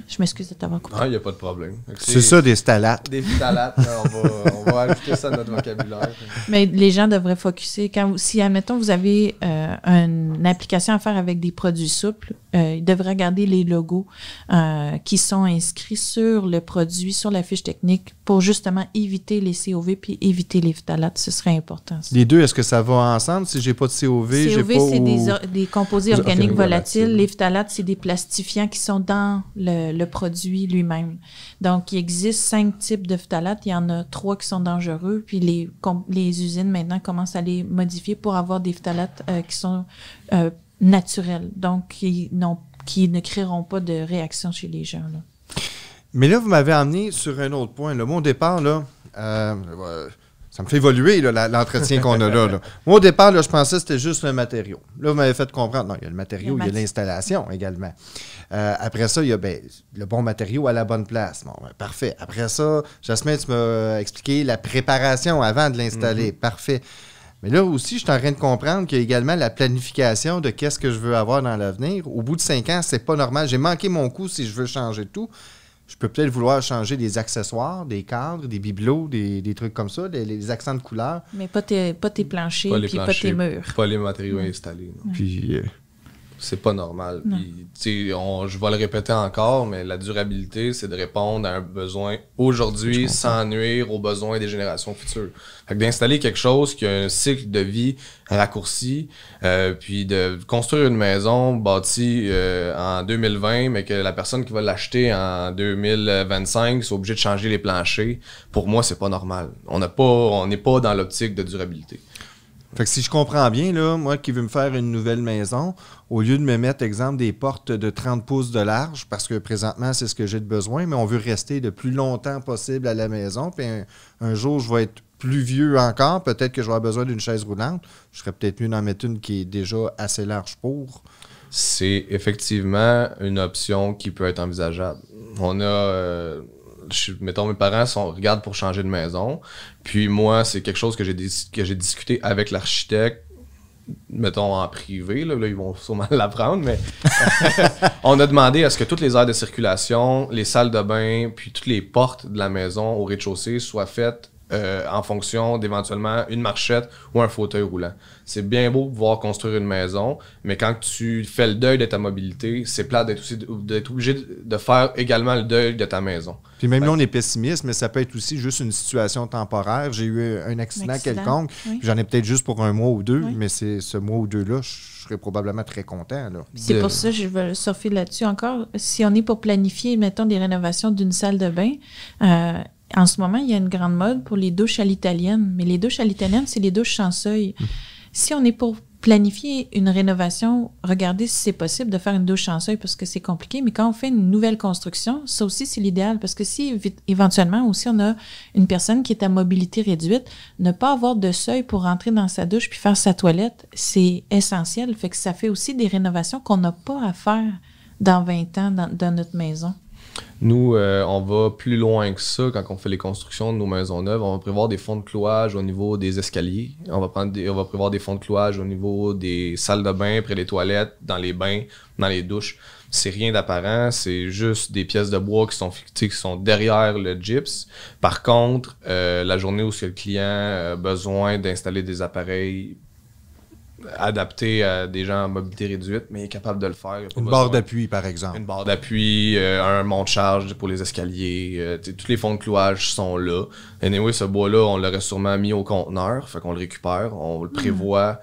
Je m'excuse de t'avoir coupé. Ah, il n'y a pas de problème. C'est ça, des phtalates. Des phtalates, on va ajouter ça à notre vocabulaire. Mais les gens devraient focusser. Si, admettons, vous avez une application à faire avec des produits souples, ils devraient regarder les logos qui sont inscrits sur le produit, sur la fiche technique, pour justement éviter les COV puis éviter les phtalates. Ce serait important. Ça. Les deux, est-ce que ça va ensemble? Si j'ai pas de COV, j'ai pas... c'est des composés organiques volatiles. Les phtalates, c'est des plastifiants qui sont dans le produit lui-même. Donc, il existe 5 types de phtalates. Il y en a 3 qui sont dangereux. Puis les usines, maintenant, commencent à les modifier pour avoir des phtalates qui sont naturels. Donc, qui ne créeront pas de réaction chez les gens, là. Mais là, vous m'avez amené sur un autre point. Là. Moi, au départ, là, ça me fait évoluer là, l'entretien qu'on a là. Moi, au départ, là, je pensais que c'était juste un matériau. Là, vous m'avez fait comprendre. Non, il y a le matériau, il y a l'installation également. Après ça, il y a le bon matériau à la bonne place. Bon, parfait. Après ça, Jasmin, tu m'as expliqué la préparation avant de l'installer. Parfait. Mais là aussi, je suis en train de comprendre qu'il y a également la planification de qu'est-ce que je veux avoir dans l'avenir. Au bout de 5 ans, c'est pas normal. J'ai manqué mon coup si je veux changer tout. Je peux peut-être vouloir changer des accessoires, des cadres, des bibelots, des trucs comme ça, les accents de couleur. Mais pas tes planchers, puis pas tes murs. Pas les matériaux installés. Puis, C'est pas normal. Non. Puis, tu sais, je vais le répéter encore, mais la durabilité, c'est de répondre à un besoin aujourd'hui sans nuire aux besoins des générations futures. Fait que d'installer quelque chose qui a un cycle de vie raccourci, puis de construire une maison bâtie en 2020, mais que la personne qui va l'acheter en 2025 soit obligée de changer les planchers, pour moi, c'est pas normal. On n'est pas dans l'optique de durabilité. Fait que si je comprends bien, là, moi qui veux me faire une nouvelle maison, au lieu de me mettre, exemple, des portes de 30 pouces de large, parce que présentement, c'est ce que j'ai de besoin, mais on veut rester le plus longtemps possible à la maison, puis un jour, je vais être plus vieux encore, peut-être que je vais avoir besoin d'une chaise roulante, je serais peut-être mieux d'en mettre une qui est déjà assez large pour. C'est effectivement une option qui peut être envisageable. On a... mettons, mes parents regardent pour changer de maison. Puis moi, c'est quelque chose que j'ai discuté avec l'architecte, mettons en privé, là ils vont sûrement l'apprendre, mais on a demandé à ce que toutes les aires de circulation, les salles de bain, puis toutes les portes de la maison au rez-de-chaussée soient faites en fonction d'éventuellement une marchette ou un fauteuil roulant. C'est bien beau de pouvoir construire une maison, mais quand tu fais le deuil de ta mobilité, c'est plate d'être obligé de faire également le deuil de ta maison. Puis même là, on est pessimiste, mais ça peut être aussi juste une situation temporaire. J'ai eu un accident quelconque, oui. J'en ai peut-être juste pour un mois ou deux, Oui. mais c'est ce mois ou deux-là, je serais probablement très content. Là. C'est pour ça que je veux surfer là-dessus encore. Si on est pour planifier, mettons, des rénovations d'une salle de bain, en ce moment, il y a une grande mode pour les douches à l'italienne. Mais les douches à l'italienne, c'est les douches sans seuil. Si on est pour planifier une rénovation, regardez si c'est possible de faire une douche sans seuil parce que c'est compliqué. Mais quand on fait une nouvelle construction, ça aussi, c'est l'idéal. Parce que si, éventuellement, aussi, on a une personne qui est à mobilité réduite, ne pas avoir de seuil pour rentrer dans sa douche puis faire sa toilette, c'est essentiel. Fait que ça fait aussi des rénovations qu'on n'a pas à faire dans 20 ans dans notre maison. Nous, on va plus loin que ça quand on fait les constructions de nos maisons neuves. On va prévoir des fonds de clouage au niveau des escaliers. On va prévoir des fonds de clouage au niveau des salles de bain, près des toilettes, dans les bains, dans les douches. C'est rien d'apparent, c'est juste des pièces de bois qui sont derrière le gyps. Par contre, la journée où le client a besoin d'installer des appareils adapté à des gens en mobilité réduite, mais il est capable de le faire. Une barre d'appui, par exemple. Une barre d'appui, un monte-charge pour les escaliers. Tous les fonds de clouage sont là. Anyway, ce bois-là, on l'aurait sûrement mis au conteneur, fait qu'on le récupère, on le prévoit.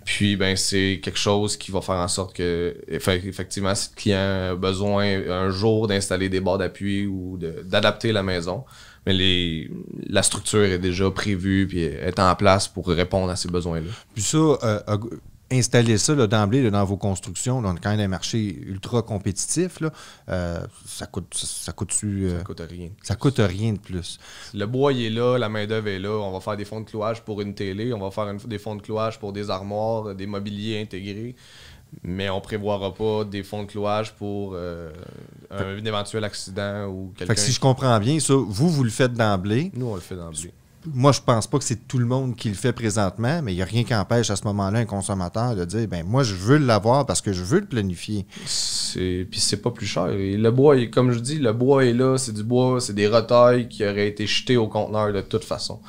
Puis, ben, c'est quelque chose qui va faire en sorte que, effectivement, si le client a besoin un jour d'installer des barres d'appui ou d'adapter la maison, mais la structure est déjà prévue puis est en place pour répondre à ces besoins-là. Puis ça, installer ça là, d'emblée là, dans vos constructions, là, on est quand même un marché ultra compétitif, là, ça coûte rien. Ça coûte rien de plus. Le bois il est là, la main-d'œuvre est là, on va faire des fonds de clouage pour une télé, on va faire des fonds de clouage pour des armoires, des mobiliers intégrés. Mais on ne prévoira pas des fonds de clouage pour un éventuel accident ou quelqu'un. Fait que si je comprends bien, ça, vous le faites d'emblée. Nous, on le fait d'emblée. Moi, je pense pas que c'est tout le monde qui le fait présentement, mais il n'y a rien qui empêche à ce moment-là un consommateur de dire ben moi, je veux l'avoir parce que je veux le planifier. Puis c'est pas plus cher. Et le bois, comme je dis, le bois est là, c'est du bois, c'est des retailles qui auraient été jetés au conteneur de toute façon.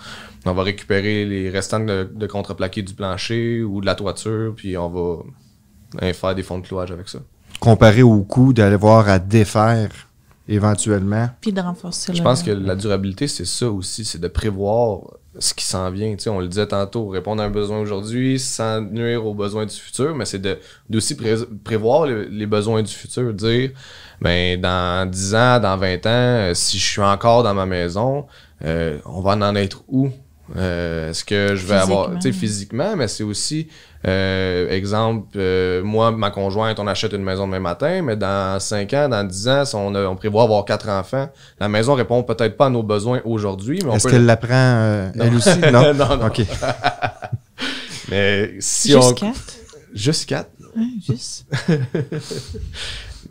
On va récupérer les restants de contreplaqué du plancher ou de la toiture, puis on va faire des fonds de clouage avec ça. Comparé au coût d'aller voir à défaire éventuellement. Puis de renforcer. Je pense que la durabilité, c'est ça aussi, c'est de prévoir ce qui s'en vient. Tu sais, on le disait tantôt, répondre à un besoin aujourd'hui sans nuire aux besoins du futur, mais c'est d'aussi prévoir les besoins du futur. Dire, ben, dans 10 ans, dans 20 ans, si je suis encore dans ma maison, on va en être où? Est-ce que je vais avoir, tu sais, physiquement, mais c'est aussi, exemple, moi, ma conjointe, on achète une maison demain matin, mais dans 5 ans, dans 10 ans, si on prévoit avoir 4 enfants, la maison répond peut-être pas à nos besoins aujourd'hui, mais Est-ce qu'elle l'apprend elle aussi? Non? Non. OK. Mais si Juste 4? Juste 4? Ouais, juste.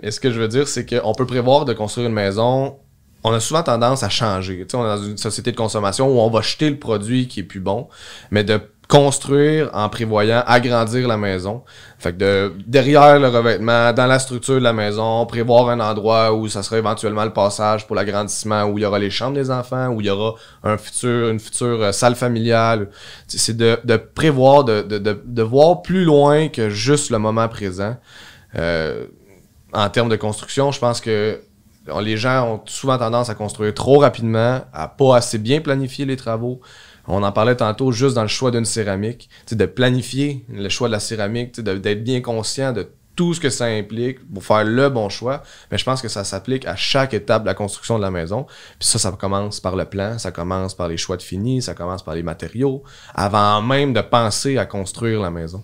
Mais ce que je veux dire, c'est qu'on peut prévoir de construire une maison. On a souvent tendance à changer. Tu sais, on est dans une société de consommation où on va jeter le produit qui est plus bon, mais de construire en prévoyant agrandir la maison. Fait que derrière le revêtement, dans la structure de la maison, prévoir un endroit où ça sera éventuellement le passage pour l'agrandissement, où il y aura les chambres des enfants, où il y aura une future salle familiale. C'est de prévoir, de voir plus loin que juste le moment présent. En termes de construction, je pense que les gens ont souvent tendance à construire trop rapidement, à pas assez bien planifier les travaux. On en parlait tantôt juste dans le choix d'une céramique, de planifier le choix de la céramique, d'être bien conscient de tout ce que ça implique pour faire le bon choix. Mais je pense que ça s'applique à chaque étape de la construction de la maison. Puis ça commence par le plan, ça commence par les choix de fini, ça commence par les matériaux, avant même de penser à construire la maison.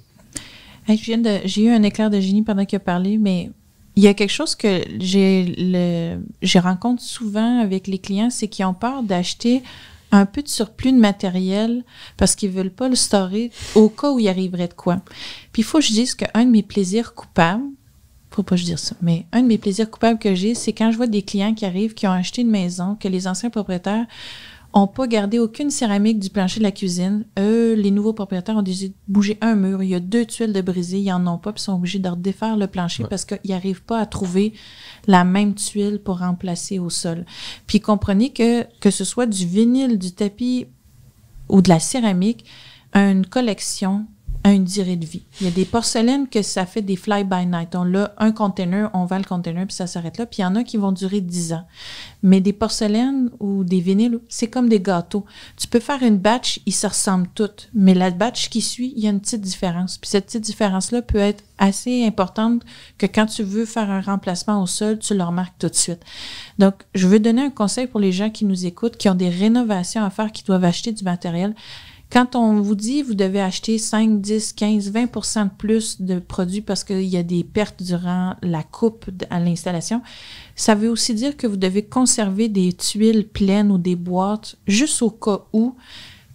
Hey, j'ai eu un éclair de génie pendant qu'il a parlé, mais il y a quelque chose que j'ai rencontre souvent avec les clients, c'est qu'ils ont peur d'acheter un peu de surplus de matériel parce qu'ils veulent pas le storer au cas où il arriverait de quoi. Puis il faut que je dise qu'un de mes plaisirs coupables, faut pas que je dise ça, mais un de mes plaisirs coupables que j'ai, c'est quand je vois des clients qui arrivent, qui ont acheté une maison, que les anciens propriétaires ont pas gardé aucune céramique du plancher de la cuisine. Eux, les nouveaux propriétaires ont dû bouger un mur. Il y a 2 tuiles de brisées, ils en ont pas, puis ils sont obligés de redéfaire le plancher parce qu'ils n'arrivent pas à trouver la même tuile pour remplacer au sol. Puis comprenez que ce soit du vinyle, du tapis ou de la céramique, une collection a une durée de vie. Il y a des porcelaines que ça fait des fly-by-night. On a un container, on vend le container, puis ça s'arrête là. Puis il y en a qui vont durer 10 ans. Mais des porcelaines ou des vinyles, c'est comme des gâteaux. Tu peux faire une batch, ils se ressemblent toutes. Mais la batch qui suit, il y a une petite différence. Puis cette petite différence-là peut être assez importante que quand tu veux faire un remplacement au sol, tu le remarques tout de suite. Donc, je veux donner un conseil pour les gens qui nous écoutent, qui ont des rénovations à faire, qui doivent acheter du matériel. Quand on vous dit vous devez acheter 5, 10, 15, 20% de plus de produits parce qu'il y a des pertes durant la coupe à l'installation, ça veut aussi dire que vous devez conserver des tuiles pleines ou des boîtes juste au cas où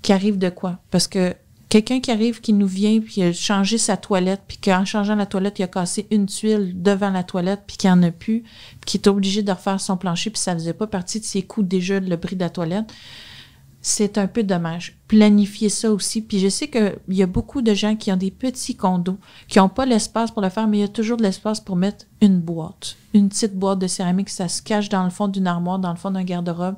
qu'il arrive de quoi. Parce que quelqu'un qui arrive, qui nous vient, puis il a changé sa toilette, puis qu'en changeant la toilette, il a cassé une tuile devant la toilette, puis qu'il n'y en a plus, puis qu'il est obligé de refaire son plancher, puis ça ne faisait pas partie de ses coûts déjà, le bris de la toilette, c'est un peu dommage. Planifier ça aussi. Puis je sais qu'il y a beaucoup de gens qui ont des petits condos, qui n'ont pas l'espace pour le faire, mais il y a toujours de l'espace pour mettre une boîte. Une petite boîte de céramique, ça se cache dans le fond d'une armoire, dans le fond d'un garde-robe.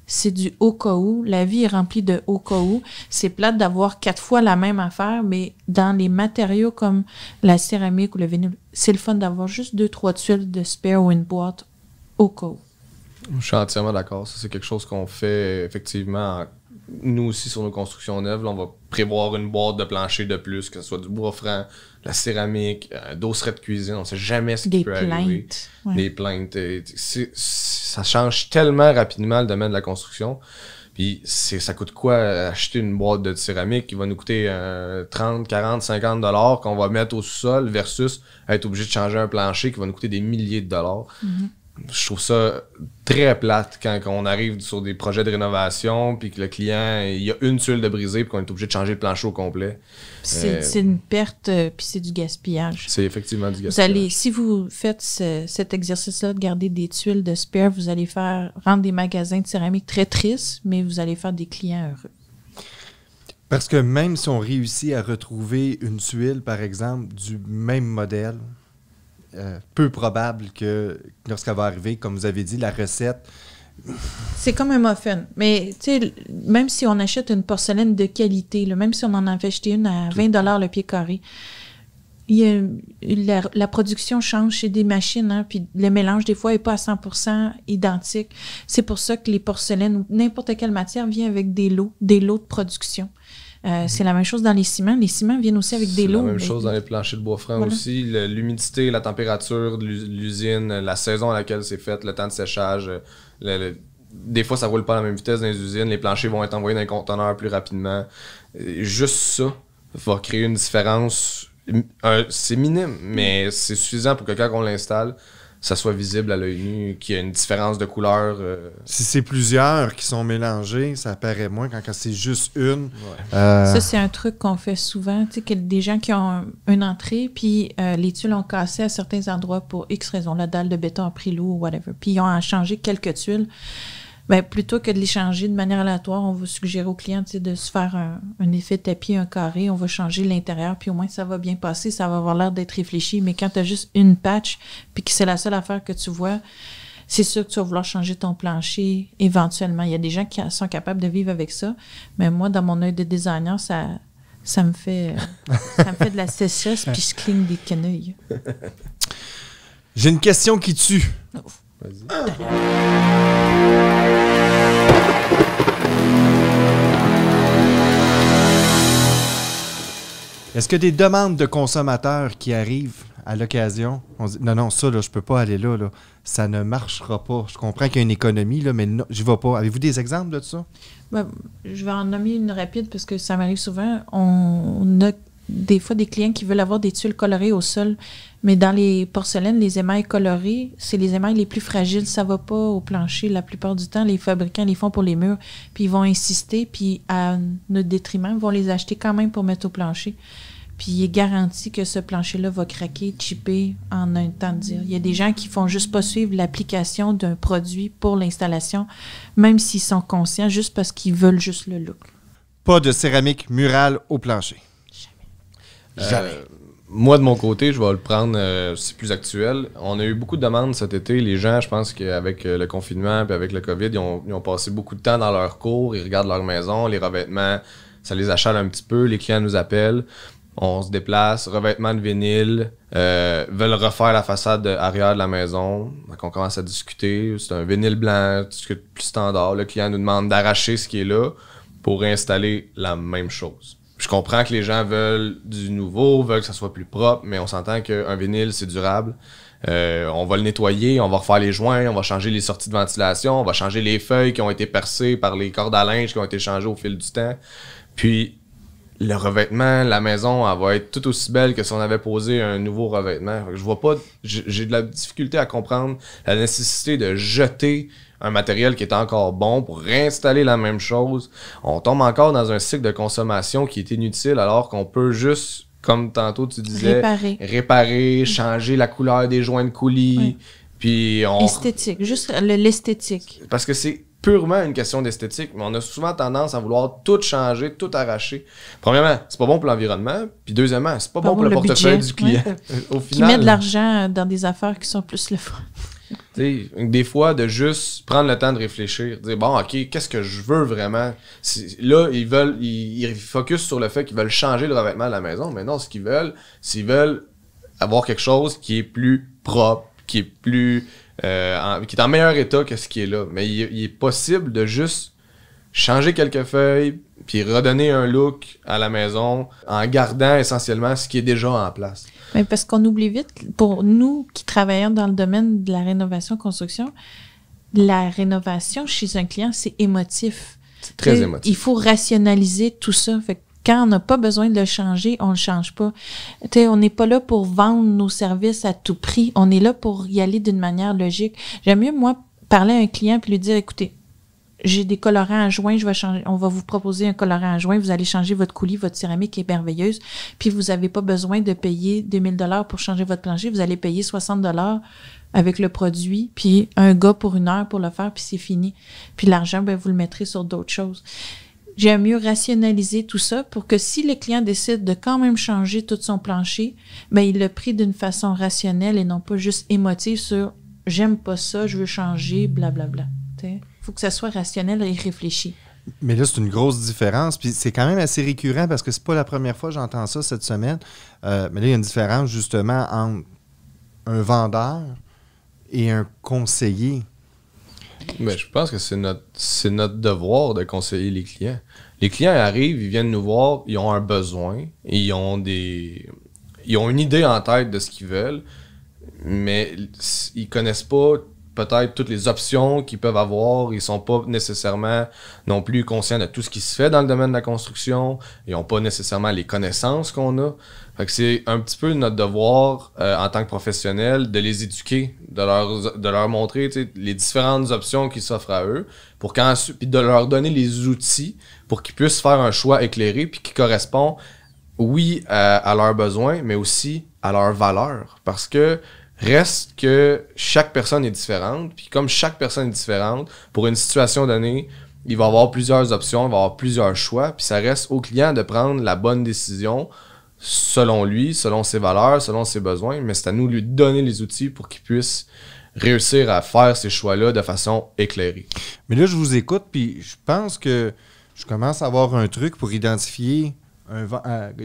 C'est du au cas où. La vie est remplie de au cas où. C'est plate d'avoir 4 fois la même affaire, mais dans les matériaux comme la céramique ou le vinyle, c'est le fun d'avoir juste 2-3 tuiles de spare ou une boîte au cas où. Je suis entièrement d'accord. Ça, c'est quelque chose qu'on fait effectivement. Nous aussi, sur nos constructions neuves, là, on va prévoir une boîte de plancher de plus, que ce soit du bois franc, la céramique, d'osserait de cuisine. On ne sait jamais ce qui peut arriver. Ouais. Des plaintes. Ça change tellement rapidement le domaine de la construction. Puis ça coûte quoi acheter une boîte de céramique qui va nous coûter 30, 40, 50 $ qu'on va mettre au sous-sol versus être obligé de changer un plancher qui va nous coûter des milliers de dollars. Mm-hmm. Je trouve ça très plate quand on arrive sur des projets de rénovation puis que le client, il y a une tuile de brisée puis qu'on est obligé de changer le plancher au complet. C'est une perte puis c'est du gaspillage. C'est effectivement du gaspillage. Si vous faites cet exercice-là de garder des tuiles de spare, vous allez rendre des magasins de céramique très tristes, mais vous allez faire des clients heureux. Parce que même si on réussit à retrouver une tuile, par exemple, du même modèle, peu probable que lorsqu'elle va arriver, comme vous avez dit, la recette... C'est comme un muffin. Mais tu sais, même si on achète une porcelaine de qualité, là, même si on en avait acheté une à 20 $ le pied carré, la production change chez des machines, hein, puis le mélange, des fois, n'est pas à 100% identique. C'est pour ça que les porcelaines ou n'importe quelle matière vient avec des lots de production. C'est la même chose dans les ciments. Les ciments viennent aussi avec des lots. C'est la même chose dans les planchers de bois franc aussi. L'humidité, la température de l'usine, la saison à laquelle c'est fait, le temps de séchage. Des fois, ça roule pas à la même vitesse dans les usines. Les planchers vont être envoyés dans les conteneurs plus rapidement. Juste ça va créer une différence. C'est minime, mais c'est suffisant pour que quand on l'installe, ça soit visible à l'œil nu, qu'il y a une différence de couleur. Si c'est plusieurs qui sont mélangés, ça apparaît moins quand c'est juste une. Ouais. Ça, c'est un truc qu'on fait souvent. Tu sais, que des gens qui ont une entrée, puis les tuiles ont cassé à certains endroits pour X raisons. La dalle de béton a pris l'eau ou whatever. Puis ils ont changé quelques tuiles. Ben, plutôt que de les changer de manière aléatoire, on va suggérer aux clients de se faire un effet tapis, un carré. On va changer l'intérieur, puis au moins ça va bien passer, ça va avoir l'air d'être réfléchi. Mais quand tu as juste une patch, puis que c'est la seule affaire que tu vois, c'est sûr que tu vas vouloir changer ton plancher éventuellement. Il y a des gens qui sont capables de vivre avec ça. Mais moi, dans mon œil de designer, ça me fait de la sécheresse, puis je cligne des quenouilles. J'ai une question qui tue. Vas-y. Est-ce que des demandes de consommateurs qui arrivent à l'occasion, on dit non, ça, là, je peux pas aller là, ça ne marchera pas. Je comprends qu'il y a une économie, là, mais non, j'y vais pas. Avez-vous des exemples de ça? Ben, je vais en nommer une rapide parce que ça m'arrive souvent. On a des fois des clients qui veulent avoir des tuiles colorées au sol, mais dans les porcelaines, les émails colorés, c'est les émails les plus fragiles. Ça va pas au plancher la plupart du temps. Les fabricants les font pour les murs, puis ils vont insister, puis à notre détriment, ils vont les acheter quand même pour mettre au plancher. Puis il est garanti que ce plancher-là va craquer, chipper en un temps de dire. Il y a des gens qui font juste pas suivre l'application d'un produit pour l'installation, même s'ils sont conscients, juste parce qu'ils veulent juste le look. Pas de céramique murale au plancher. Jamais. Moi, de mon côté, je vais le prendre, c'est plus actuel. On a eu beaucoup de demandes cet été. Les gens, je pense qu'avec le confinement et avec le COVID, ils ont passé beaucoup de temps dans leur cours, ils regardent leur maison, les revêtements, ça les achale un petit peu, les clients nous appellent. On se déplace, revêtement de vinyle, veulent refaire la façade arrière de la maison. Donc on commence à discuter. C'est un vinyle blanc, plus standard. Le client nous demande d'arracher ce qui est là pour réinstaller la même chose. Je comprends que les gens veulent du nouveau, veulent que ça soit plus propre, mais on s'entend qu'un vinyle, c'est durable. On va le nettoyer, on va refaire les joints, on va changer les sorties de ventilation, on va changer les feuilles qui ont été percées par les cordes à linge qui ont été changées au fil du temps. Puis le revêtement, la maison, elle va être tout aussi belle que si on avait posé un nouveau revêtement. Je vois pas, j'ai de la difficulté à comprendre la nécessité de jeter un matériel qui est encore bon pour réinstaller la même chose. On tombe encore dans un cycle de consommation qui est inutile alors qu'on peut juste, comme tantôt tu disais, réparer, changer la couleur des joints de coulis. Oui. Puis esthétique, juste l'esthétique. Parce que c'est purement une question d'esthétique, mais on a souvent tendance à vouloir tout changer, tout arracher. Premièrement, c'est pas bon pour l'environnement, puis deuxièmement, c'est pas bon pour le portefeuille du client. Ouais. Au final, qui met de l'argent dans des affaires qui sont plus le fun. Des fois, de juste prendre le temps de réfléchir, dire bon, ok, qu'est-ce que je veux vraiment? Là, ils focusent sur le fait qu'ils veulent changer le revêtement de la maison, mais non, ce qu'ils veulent, c'est qu'ils veulent avoir quelque chose qui est plus propre, qui est plus qui est en meilleur état que ce qui est là. Mais il est possible de juste changer quelques feuilles puis redonner un look à la maison en gardant essentiellement ce qui est déjà en place. Mais parce qu'on oublie vite, pour nous qui travaillons dans le domaine de la rénovation-construction, la rénovation chez un client, c'est émotif. C'est très émotif. Il faut rationaliser tout ça. Fait que quand on n'a pas besoin de le changer, on ne le change pas. T'sais, on n'est pas là pour vendre nos services à tout prix. On est là pour y aller d'une manière logique. J'aime mieux, moi, parler à un client puis lui dire, écoutez, j'ai des colorants à joint, on va vous proposer un colorant à joint, vous allez changer votre coulis, votre céramique est merveilleuse, puis vous n'avez pas besoin de payer 2000 $ pour changer votre plancher, vous allez payer 60 $ avec le produit, puis un gars pour 1 heure pour le faire, puis c'est fini. Puis l'argent, ben, vous le mettrez sur d'autres choses. J'aime mieux rationaliser tout ça pour que si le client décide de quand même changer tout son plancher, ben il le prie d'une façon rationnelle et non pas juste émotive sur « j'aime pas ça, je veux changer, blablabla ». Il faut que ça soit rationnel et réfléchi. Mais là, c'est une grosse différence. Puis c'est quand même assez récurrent parce que c'est pas la première fois que j'entends ça cette semaine. Mais là, il y a une différence justement entre un vendeur et un conseiller. Mais je pense que c'est notre devoir de conseiller les clients. Les clients arrivent, ils viennent nous voir, ils ont un besoin, ils ont une idée en tête de ce qu'ils veulent, mais ils connaissent pas peut-être toutes les options qu'ils peuvent avoir. Ils sont pas nécessairement non plus conscients de tout ce qui se fait dans le domaine de la construction. Ils n'ont pas nécessairement les connaissances qu'on a. Fait que c'est un petit peu notre devoir en tant que professionnel de les éduquer, de leur montrer les différentes options qui s'offrent à eux, puis de leur donner les outils pour qu'ils puissent faire un choix éclairé puis qui correspond, oui, à leurs besoins, mais aussi à leurs valeurs. Parce que reste que chaque personne est différente, puis comme chaque personne est différente, pour une situation donnée, il va y avoir plusieurs options, il va y avoir plusieurs choix, puis ça reste au client de prendre la bonne décision selon lui, selon ses valeurs, selon ses besoins, mais c'est à nous de lui donner les outils pour qu'il puisse réussir à faire ces choix-là de façon éclairée. Mais là, je vous écoute, puis je pense que je commence à avoir un truc pour identifier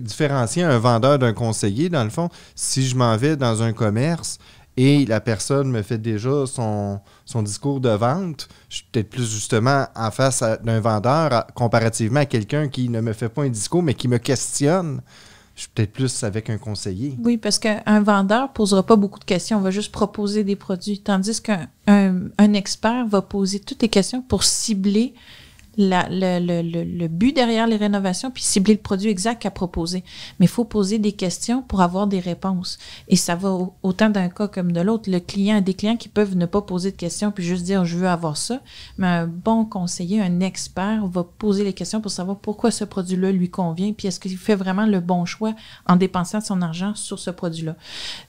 différencier un vendeur d'un conseiller. Dans le fond, si je m'en vais dans un commerce et la personne me fait déjà son discours de vente, je suis peut-être plus justement en face d'un vendeur comparativement à quelqu'un qui ne me fait pas un discours, mais qui me questionne. Je suis peut-être plus avec un conseiller. Oui, parce qu'un vendeur ne posera pas beaucoup de questions, on va juste proposer des produits, tandis qu'un expert va poser toutes les questions pour cibler le but derrière les rénovations, puis cibler le produit exact à proposer. Mais il faut poser des questions pour avoir des réponses. Et ça va autant d'un cas comme de l'autre. Le client, des clients qui peuvent ne pas poser de questions puis juste dire « je veux avoir ça », mais un bon conseiller, un expert va poser les questions pour savoir pourquoi ce produit-là lui convient, puis est-ce qu'il fait vraiment le bon choix en dépensant son argent sur ce produit-là.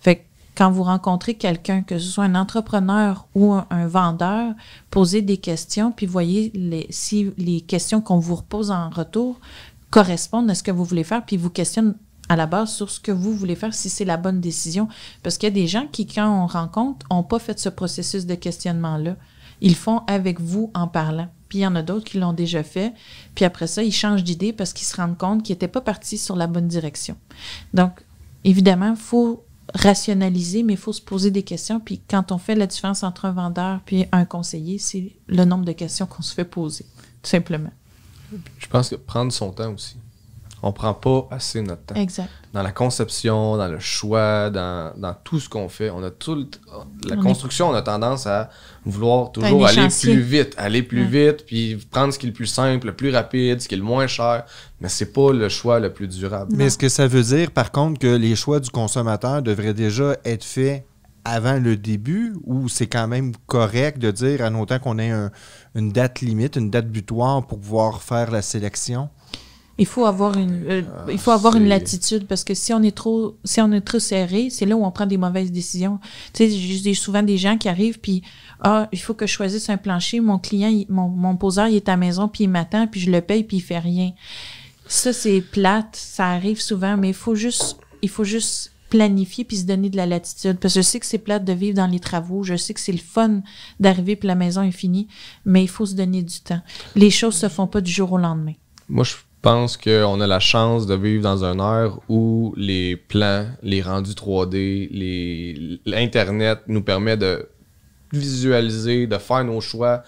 Fait que quand vous rencontrez quelqu'un, que ce soit un entrepreneur ou un vendeur, posez des questions, puis voyez si les questions qu'on vous repose en retour correspondent à ce que vous voulez faire, puis vous questionnez à la base sur ce que vous voulez faire, si c'est la bonne décision. Parce qu'il y a des gens qui, quand on rencontre, n'ont pas fait ce processus de questionnement-là. Ils le font avec vous en parlant. Puis il y en a d'autres qui l'ont déjà fait. Puis après ça, ils changent d'idée parce qu'ils se rendent compte qu'ils n'étaient pas partis sur la bonne direction. Donc, évidemment, il faut rationaliser, mais il faut se poser des questions. Puis quand on fait la différence entre un vendeur puis un conseiller, c'est le nombre de questions qu'on se fait poser, tout simplement. Je pense que prendre son temps aussi. On prend pas assez notre temps. Exact. Dans la conception, dans le choix, dans tout ce qu'on fait. On a la construction, on a tendance à vouloir toujours aller plus vite, puis prendre ce qui est le plus simple, le plus rapide, ce qui est le moins cher. Mais c'est pas le choix le plus durable. Mais est-ce que ça veut dire, par contre, que les choix du consommateur devraient déjà être faits avant le début, ou c'est quand même correct de dire, en autant qu'on ait une date limite, une date butoir pour pouvoir faire la sélection? Il faut avoir une latitude, parce que si on est trop serré, c'est là où on prend des mauvaises décisions. Tu sais, j'ai souvent des gens qui arrivent puis il faut que je choisisse un plancher, mon client, mon poseur, il est à la maison puis il m'attend puis je le paye puis il fait rien. Ça c'est plate, ça arrive souvent, mais il faut juste planifier puis se donner de la latitude, parce que je sais que c'est plate de vivre dans les travaux, je sais que c'est le fun d'arriver puis la maison est finie, mais il faut se donner du temps. Les choses se font pas du jour au lendemain. Moi, je pense qu'on a la chance de vivre dans une ère où les plans, les rendus 3D, l'Internet nous permet de visualiser, de faire nos choix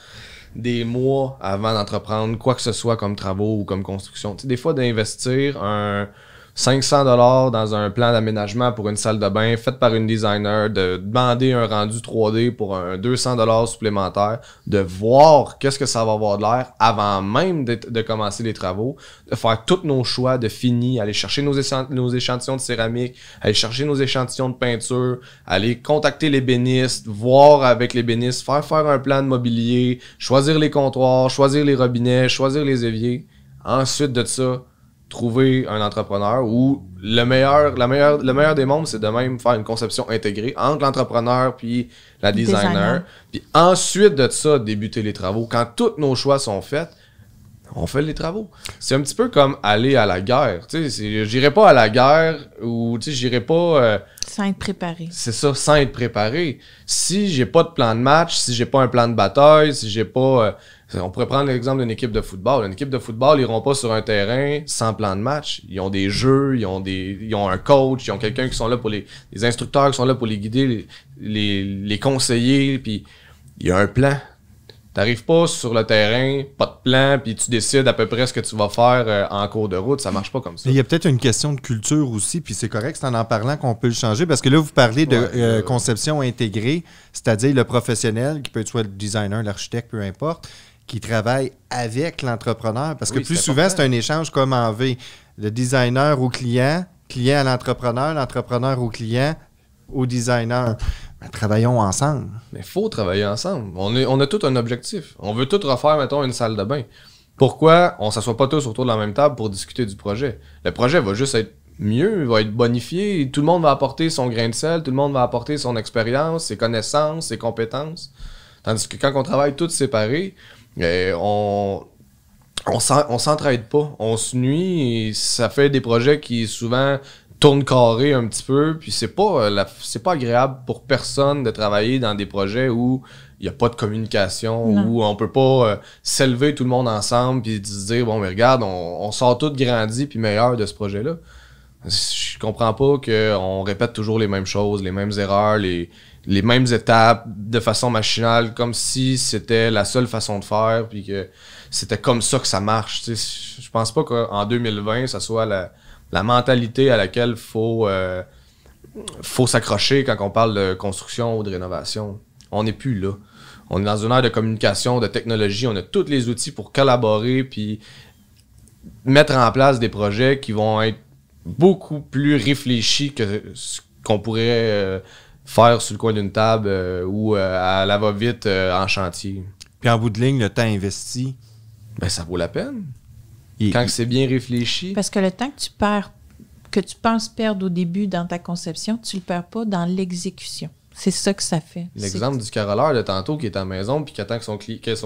des mois avant d'entreprendre quoi que ce soit comme travaux ou comme construction. Tu sais, des fois, d'investir un 500 $ dans un plan d'aménagement pour une salle de bain faite par une designer, de demander un rendu 3D pour un 200 $ supplémentaire, de voir qu'est-ce que ça va avoir de l'air avant même de commencer les travaux, de faire tous nos choix de fini, aller chercher nos échantillons de céramique, aller chercher nos échantillons de peinture, aller contacter l'ébéniste, voir avec l'ébéniste, faire un plan de mobilier, choisir les comptoirs, choisir les robinets, choisir les éviers. Ensuite de ça, trouver un entrepreneur, ou le meilleur des mondes, c'est de même faire une conception intégrée entre l'entrepreneur puis la designer. Puis ensuite de ça, débuter les travaux. Quand tous nos choix sont faits, on fait les travaux. C'est un petit peu comme aller à la guerre. Tu sais, j'irai pas à la guerre ou tu sais, j'irai pas sans être préparé. C'est ça, sans être préparé. Si j'ai pas de plan de match, si j'ai pas un plan de bataille, si j'ai pas on pourrait prendre l'exemple d'une équipe de football. Une équipe de football, ils iront pas sur un terrain sans plan de match. Ils ont des jeux, ils ont un coach, ils ont quelqu'un qui sont là pour les instructeurs qui sont là pour les guider, les conseiller, puis il y a un plan. T'arrives pas sur le terrain, pas de plan, puis tu décides à peu près ce que tu vas faire en cours de route. Ça marche pas comme ça. Il y a peut-être une question de culture aussi, puis c'est correct, c'est en parlant qu'on peut le changer, parce que là, vous parlez de conception intégrée, c'est-à-dire le professionnel, qui peut être soit le designer, l'architecte, peu importe, qui travaille avec l'entrepreneur, parce que plus souvent, c'est un échange comme en V. Le designer au client, client à l'entrepreneur, l'entrepreneur au client, au designer. Ben, travaillons ensemble. Mais il faut travailler ensemble. On a tout un objectif. On veut tout refaire, mettons, une salle de bain. Pourquoi on ne s'assoit pas tous autour de la même table pour discuter du projet? Le projet va juste être mieux, il va être bonifié. Tout le monde va apporter son grain de sel, tout le monde va apporter son expérience, ses connaissances, ses compétences. Tandis que quand on travaille tous séparés, on s'entraide pas. On se nuit et ça fait des projets qui souvent tourne carré un petit peu, puis c'est pas agréable pour personne de travailler dans des projets où il n'y a pas de communication, où on peut pas s'élever tout le monde ensemble puis se dire bon mais regarde, on sort tous grandis puis meilleurs de ce projet-là. Je comprends pas qu'on répète toujours les mêmes choses, les mêmes erreurs, les les mêmes étapes de façon machinale, comme si c'était la seule façon de faire, puis que c'était comme ça que ça marche. Tu sais, je pense pas qu'en 2020, ça soit la mentalité à laquelle faut s'accrocher quand on parle de construction ou de rénovation. On n'est plus là. On est dans une ère de communication, de technologie. On a tous les outils pour collaborer puis mettre en place des projets qui vont être beaucoup plus réfléchis que ce qu'on pourrait faire sur le coin d'une table ou à la va-vite en chantier. Puis en bout de ligne, le temps investi... Ben, ça vaut la peine. Quand c'est bien réfléchi. Parce que le temps que tu penses perdre au début dans ta conception, tu le perds pas dans l'exécution. C'est ça que ça fait. L'exemple du carreleur de tantôt qui est à la maison puis qui attend que son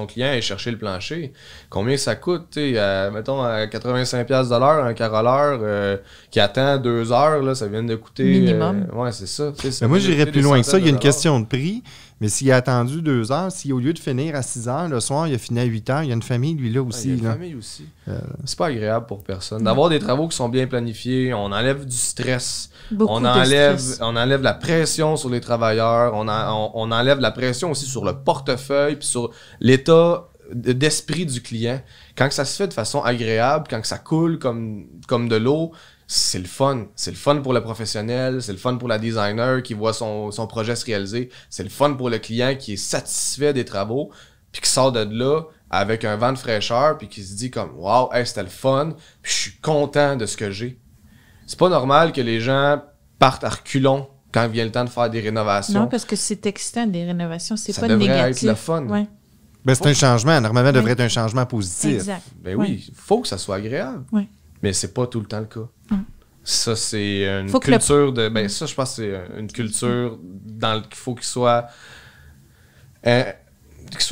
client aille chercher le plancher. Combien ça coûte, tu sais, mettons à 85$ de l'heure, un carreleur qui attend 2 heures, là, ça vient de coûter... Minimum. Ouais, c'est ça. Mais moi, j'irais plus loin que ça. Il y a une question de prix. Mais s'il a attendu 2 heures, si au lieu de finir à 6 heures, le soir, il a fini à 8 heures, il y a une famille, lui, là aussi. Il y a une famille aussi. C'est pas agréable pour personne. D'avoir des travaux qui sont bien planifiés, on enlève du stress. On enlève la pression sur les travailleurs. On enlève la pression aussi sur le portefeuille puis sur l'état d'esprit du client. Quand ça se fait de façon agréable, quand ça coule comme de l'eau, c'est le fun. C'est le fun pour le professionnel, c'est le fun pour la designer qui voit son projet se réaliser, c'est le fun pour le client qui est satisfait des travaux, puis qui sort de là avec un vent de fraîcheur, puis qui se dit comme « Wow, hey, c'était le fun, puis je suis content de ce que j'ai. » C'est pas normal que les gens partent à reculons quand vient le temps de faire des rénovations. Non, parce que c'est excitant, des rénovations, c'est pas négatif. Ça devrait négatif. être le fun. Ouais. Ben, c'est un changement. Normalement, devrait être un changement positif. Exact. Ben oui, il faut que ça soit agréable. Oui. Mais c'est pas tout le temps le cas. Ça, c'est une faut culture de... Ben ça, je pense que c'est une culture qu'il faut qu'il soit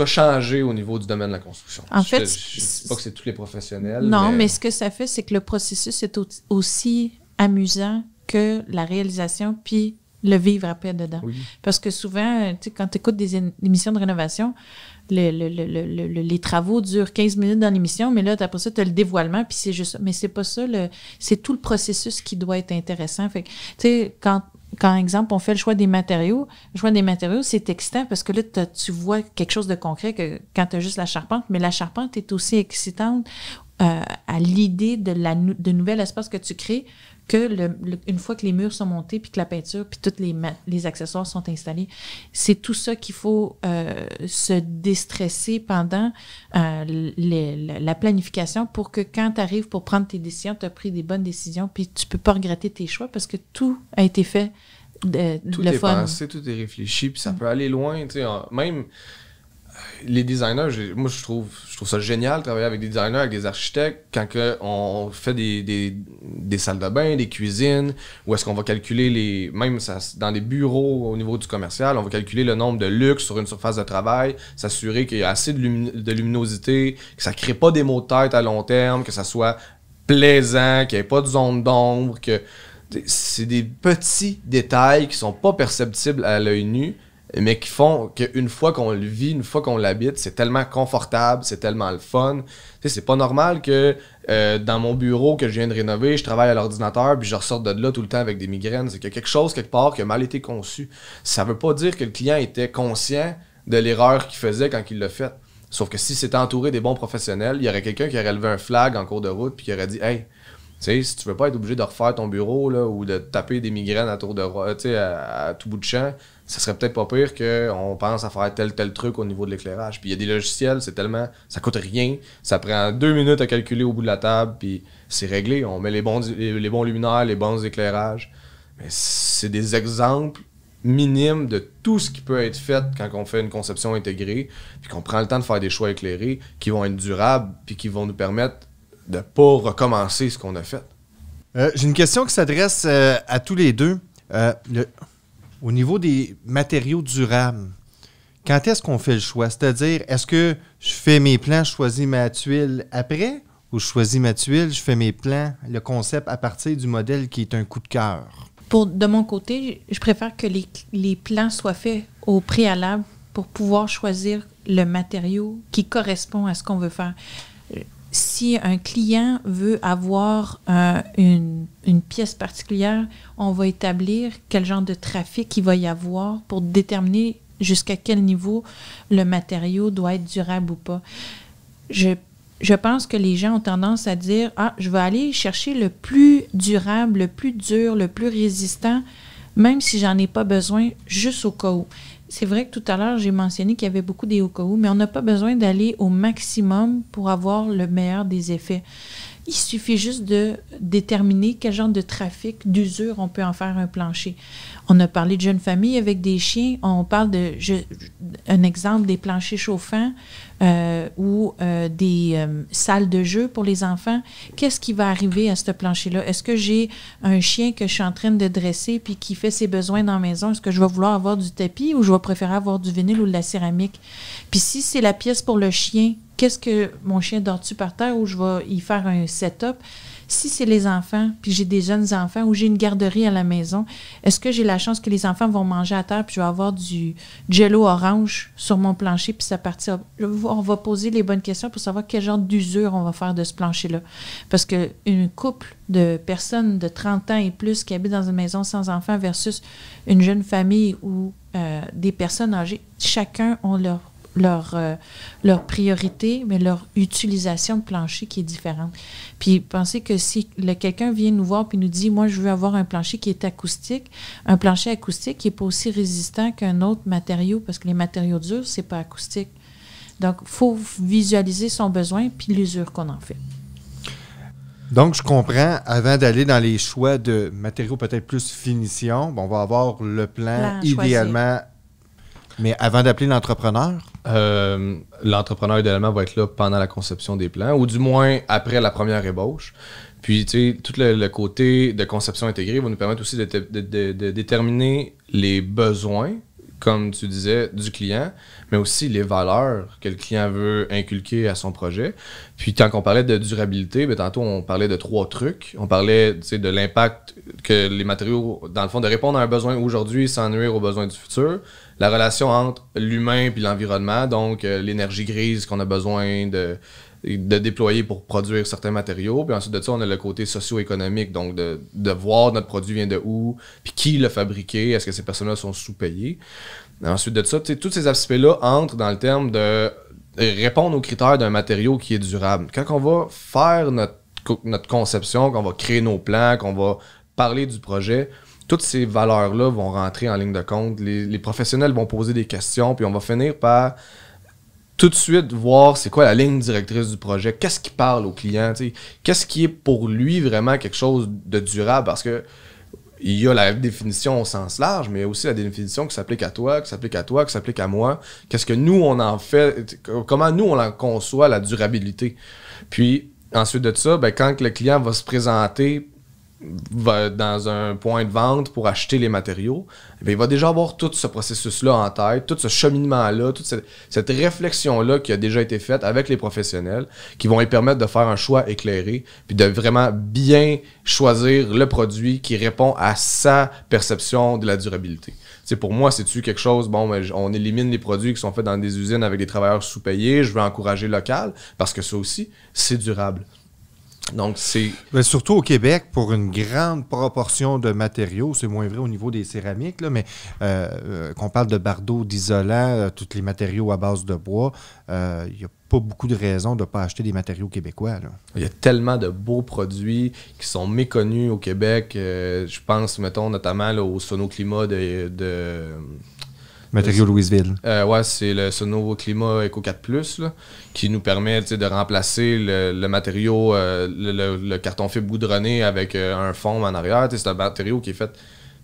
changé au niveau du domaine de la construction. En fait, je dis pas que c'est tous les professionnels. Non, mais ce que ça fait, c'est que le processus est aussi amusant que la réalisation puis le vivre après dedans. Oui. Parce que souvent, tu sais, quand tu écoutes des émissions de rénovation, les travaux durent 15 minutes dans l'émission, mais là, après ça, tu as le dévoilement, puis c'est juste ça. Mais c'est pas ça, c'est tout le processus qui doit être intéressant. Fait que, tu sais, quand exemple, on fait le choix des matériaux, c'est excitant parce que là, tu vois quelque chose de concret que quand tu as juste la charpente, mais la charpente est aussi excitante à l'idée de nouvel espace que tu crées, que une fois que les murs sont montés, puis que la peinture, puis tous les accessoires sont installés, c'est tout ça qu'il faut se déstresser pendant la planification pour que quand tu arrives pour prendre tes décisions, tu as pris des bonnes décisions, puis tu peux pas regretter tes choix parce que tout a été fait tout est pensé, tout est réfléchi, puis ça peut aller loin, tu sais, même... Les designers, moi je trouve ça génial de travailler avec des designers, avec des architectes, quand on fait des salles de bain, des cuisines, où est-ce qu'on va calculer dans les bureaux au niveau du commercial, on va calculer le nombre de luxe sur une surface de travail, s'assurer qu'il y a assez de luminosité, que ça ne crée pas des maux de tête à long terme, que ça soit plaisant, qu'il n'y ait pas de zone d'ombre, que c'est des petits détails qui sont pas perceptibles à l'œil nu, mais qui font qu'une fois qu'on le vit, une fois qu'on l'habite, c'est tellement confortable, c'est tellement le fun. Tu sais, c'est pas normal que dans mon bureau que je viens de rénover, je travaille à l'ordinateur puis je ressors de là tout le temps avec des migraines. C'est qu'il y a quelque chose quelque part qui a mal été conçu. Ça veut pas dire que le client était conscient de l'erreur qu'il faisait quand il l'a fait. Sauf que si c'était entouré des bons professionnels, il y aurait quelqu'un qui aurait levé un flag en cours de route puis qui aurait dit « Hey, tu sais, si tu veux pas être obligé de refaire ton bureau là, ou de taper des migraines à tour de roi, tu sais, à tout bout de champ, ça serait peut-être pas pire qu'on pense à faire tel truc au niveau de l'éclairage. Puis il y a des logiciels, c'est tellement... Ça coûte rien. Ça prend 2 minutes à calculer au bout de la table, puis c'est réglé. On met les bons luminaires, les bons éclairages. Mais c'est des exemples minimes de tout ce qui peut être fait quand on fait une conception intégrée, puis qu'on prend le temps de faire des choix éclairés qui vont être durables, puis qui vont nous permettre de ne pas recommencer ce qu'on a fait. J'ai une question qui s'adresse à tous les deux. Au niveau des matériaux durables, quand est-ce qu'on fait le choix? C'est-à-dire, est-ce que je fais mes plans, je choisis ma tuile après, ou je choisis ma tuile, je fais mes plans, le concept à partir du modèle qui est un coup de cœur? De mon côté, je préfère que les plans soient faits au préalable pour pouvoir choisir le matériau qui correspond à ce qu'on veut faire. si un client veut avoir une pièce particulière, on va établir quel genre de trafic il va y avoir pour déterminer jusqu'à quel niveau le matériau doit être durable ou pas. Je pense que les gens ont tendance à dire « Ah, je vais aller chercher le plus durable, le plus dur, le plus résistant, même si j'en ai pas besoin, juste au cas où. » C'est vrai que tout à l'heure, j'ai mentionné qu'il y avait beaucoup des au cas où, mais on n'a pas besoin d'aller au maximum pour avoir le meilleur des effets. Il suffit juste de déterminer quel genre de trafic, d'usure on peut en faire un plancher. On a parlé de jeunes familles avec des chiens. On parle un exemple, des planchers chauffants ou des salles de jeu pour les enfants. Qu'est-ce qui va arriver à ce plancher-là? Est-ce que j'ai un chien que je suis en train de dresser puis qui fait ses besoins dans la maison? Est-ce que je vais vouloir avoir du tapis ou je vais préférer avoir du vinyle ou de la céramique? Puis si c'est la pièce pour le chien, qu'est-ce que mon chien dort-tu par terre ou je vais y faire un setup? Si c'est les enfants, puis j'ai des jeunes enfants ou j'ai une garderie à la maison, est-ce que j'ai la chance que les enfants vont manger à terre puis je vais avoir du jello orange sur mon plancher puis ça partira? On va poser les bonnes questions pour savoir quel genre d'usure on va faire de ce plancher-là. Parce qu'une couple de personnes de 30 ans et plus qui habitent dans une maison sans enfants versus une jeune famille ou des personnes âgées, chacun ont leur priorité, mais leur utilisation de plancher qui est différente. Puis pensez que si quelqu'un vient nous voir puis nous dit « Moi, je veux avoir un plancher qui est acoustique », un plancher acoustique qui n'est pas aussi résistant qu'un autre matériau, parce que les matériaux durs, c'est pas acoustique. Donc, il faut visualiser son besoin puis l'usure qu'on en fait. Donc, je comprends, avant d'aller dans les choix de matériaux peut-être plus finition, on va avoir le plan idéalement. Mais avant d'appeler l'entrepreneur? L'entrepreneur, idéalement, va être là pendant la conception des plans, ou du moins après la première ébauche. Puis, tu sais, tout le côté de conception intégrée va nous permettre aussi de déterminer les besoins, comme tu disais, du client, mais aussi les valeurs que le client veut inculquer à son projet. Puis, tant qu'on parlait de durabilité, bien, tantôt, on parlait de 3 trucs. On parlait, tu sais, de l'impact que les matériaux, dans le fond, de répondre à un besoin aujourd'hui sans nuire aux besoins du futur. La relation entre l'humain et l'environnement, donc l'énergie grise qu'on a besoin de déployer pour produire certains matériaux. Puis ensuite de ça, on a le côté socio-économique, donc de voir notre produit vient de où, puis qui l'a fabriqué, est-ce que ces personnes-là sont sous-payées. Ensuite de ça, tous ces aspects-là entrent dans le terme de répondre aux critères d'un matériau qui est durable. Quand on va faire notre conception, qu'on va créer nos plans, qu'on va parler du projet, toutes ces valeurs-là vont rentrer en ligne de compte. Les professionnels vont poser des questions, puis on va finir par tout de suite voir c'est quoi la ligne directrice du projet, qu'est-ce qui parle au client, qu'est-ce qui est pour lui vraiment quelque chose de durable, parce que il y a la définition au sens large, mais il y a aussi la définition qui s'applique à toi, qui s'applique à toi, qui s'applique à moi. Qu'est-ce que nous, on en fait, comment nous, on en conçoit la durabilité. Puis, ensuite de ça, ben, quand le client va se présenter dans un point de vente pour acheter les matériaux, bien, il va déjà avoir tout ce processus-là en tête, tout ce cheminement-là, toute cette réflexion-là qui a déjà été faite avec les professionnels, qui vont lui permettre de faire un choix éclairé, puis de vraiment bien choisir le produit qui répond à sa perception de la durabilité. T'sais, pour moi, c'est-tu quelque chose, on élimine les produits qui sont faits dans des usines avec des travailleurs sous-payés, je veux encourager local, parce que ça aussi, c'est durable. Donc, c'est... Mais surtout au Québec, pour une grande proportion de matériaux, c'est moins vrai au niveau des céramiques, là, mais qu'on parle de bardeaux, d'isolants, tous les matériaux à base de bois, il n'y a pas beaucoup de raisons de ne pas acheter des matériaux québécois. Là. Il y a tellement de beaux produits qui sont méconnus au Québec. Je pense, mettons, notamment là, au Sonoclimat de Matériaux Louisville. Ouais, c'est le Sonoclimat Eco 4+, là, qui nous permet de remplacer le matériau, le carton fibre goudronné avec un foam en arrière. C'est un matériau qui est fait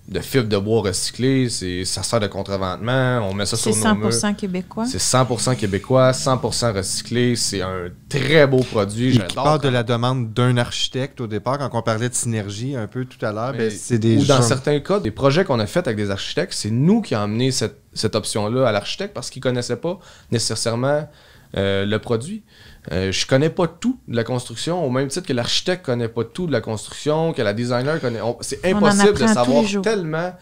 de fibres de bois recyclées. Ça sert de contreventement. On met ça sur nos murs. C'est 100% québécois. C'est 100% québécois, 100% recyclé. C'est un très beau produit. J'adore. Qui part de la demande d'un architecte au départ. Quand on parlait de synergie un peu tout à l'heure, c'est des... Ou dans certains cas, des projets qu'on a faits avec des architectes, c'est nous qui avons amené cette option-là à l'architecte parce qu'il ne connaissait pas nécessairement le produit. Je connais pas tout de la construction, au même titre que l'architecte connaît pas tout de la construction, que la designer connaît. C'est impossible de savoir tellement.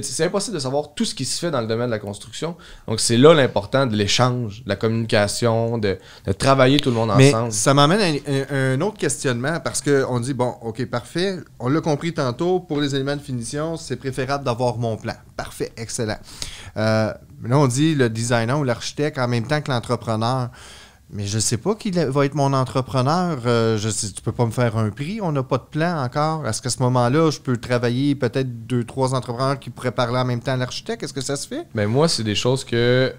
C'est impossible de savoir tout ce qui se fait dans le domaine de la construction. Donc, c'est là l'important de l'échange, de la communication, de travailler tout le monde ensemble. Mais ça m'amène à un autre questionnement parce qu'on dit, bon, OK, parfait, on l'a compris tantôt, pour les éléments de finition, c'est préférable d'avoir mon plan. Parfait, excellent. Là, on dit le designer ou l'architecte en même temps que l'entrepreneur. Mais je ne sais pas qui va être mon entrepreneur. Tu ne peux pas me faire un prix. On n'a pas de plan encore. Est-ce qu'à ce moment-là, je peux travailler peut-être 2-3 entrepreneurs qui pourraient parler en même temps à l'architecte? Est-ce que ça se fait? Ben moi, c'est des choses que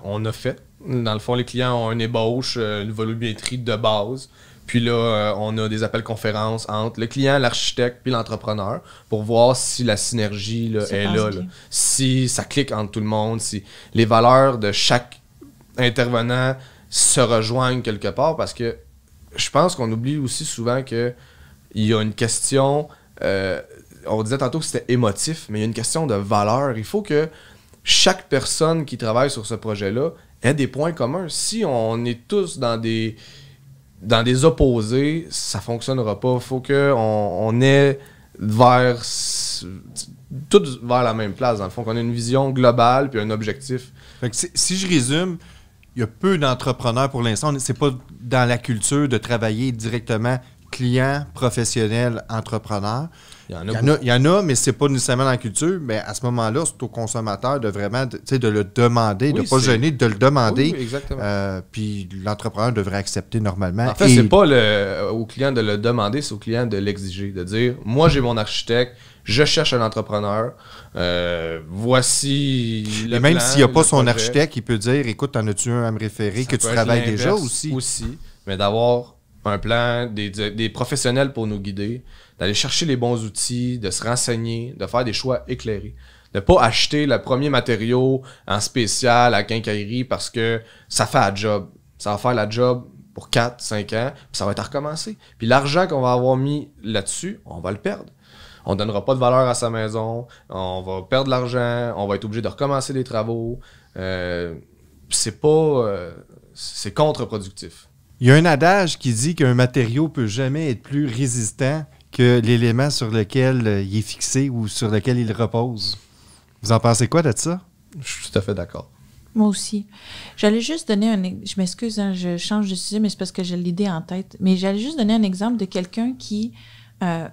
on a fait. Dans le fond, les clients ont une ébauche, une volumétrie de base. Puis là, on a des appels conférences entre le client, l'architecte puis l'entrepreneur pour voir si la synergie là, est là. Si ça clique entre tout le monde, si les valeurs de chaque intervenant se rejoignent quelque part, parce que je pense qu'on oublie aussi souvent qu'il y a une question, on disait tantôt que c'était émotif, mais il y a une question de valeur. Il faut que chaque personne qui travaille sur ce projet-là ait des points communs. Si on est tous dans des opposés, ça fonctionnera pas. Il faut qu'on ait tout vers la même place, dans le fond, qu'on ait une vision globale puis un objectif. Fait que si je résume, il y a peu d'entrepreneurs pour l'instant. C'est pas dans la culture de travailler directement client, professionnel, entrepreneur. Il y en a, mais c'est pas nécessairement dans la culture. Mais à ce moment-là, c'est au consommateur de vraiment de le demander, de ne pas gêner, de le demander. Oui, exactement. Puis l'entrepreneur devrait accepter normalement. En fait, c'est pas au client de le demander, c'est au client de l'exiger. De dire, moi, j'ai mon architecte, je cherche un entrepreneur, voici le Et même plan, s'il n'y a pas son projet. architecte, il peut dire, écoute, en as-tu un à me référer, Ça que tu peut être travailles déjà l'inverse aussi. Mais d'avoir un plan, des professionnels pour nous guider, d'aller chercher les bons outils, de se renseigner, de faire des choix éclairés. De ne pas acheter le premier matériau en spécial à quincaillerie parce que ça fait la job. Ça va faire la job pour 4-5 ans, puis ça va être à recommencer. Puis l'argent qu'on va avoir mis là-dessus, on va le perdre. On ne donnera pas de valeur à sa maison, on va perdre de l'argent, on va être obligé de recommencer les travaux. C'est contre-productif. Il y a un adage qui dit qu'un matériau peut jamais être plus résistant que l'élément sur lequel il est fixé ou sur lequel il repose. Vous en pensez quoi de ça? Je suis tout à fait d'accord. Moi aussi. J'allais juste donner je m'excuse, hein, je change de sujet, mais c'est parce que j'ai l'idée en tête. Mais j'allais juste donner un exemple de quelqu'un qui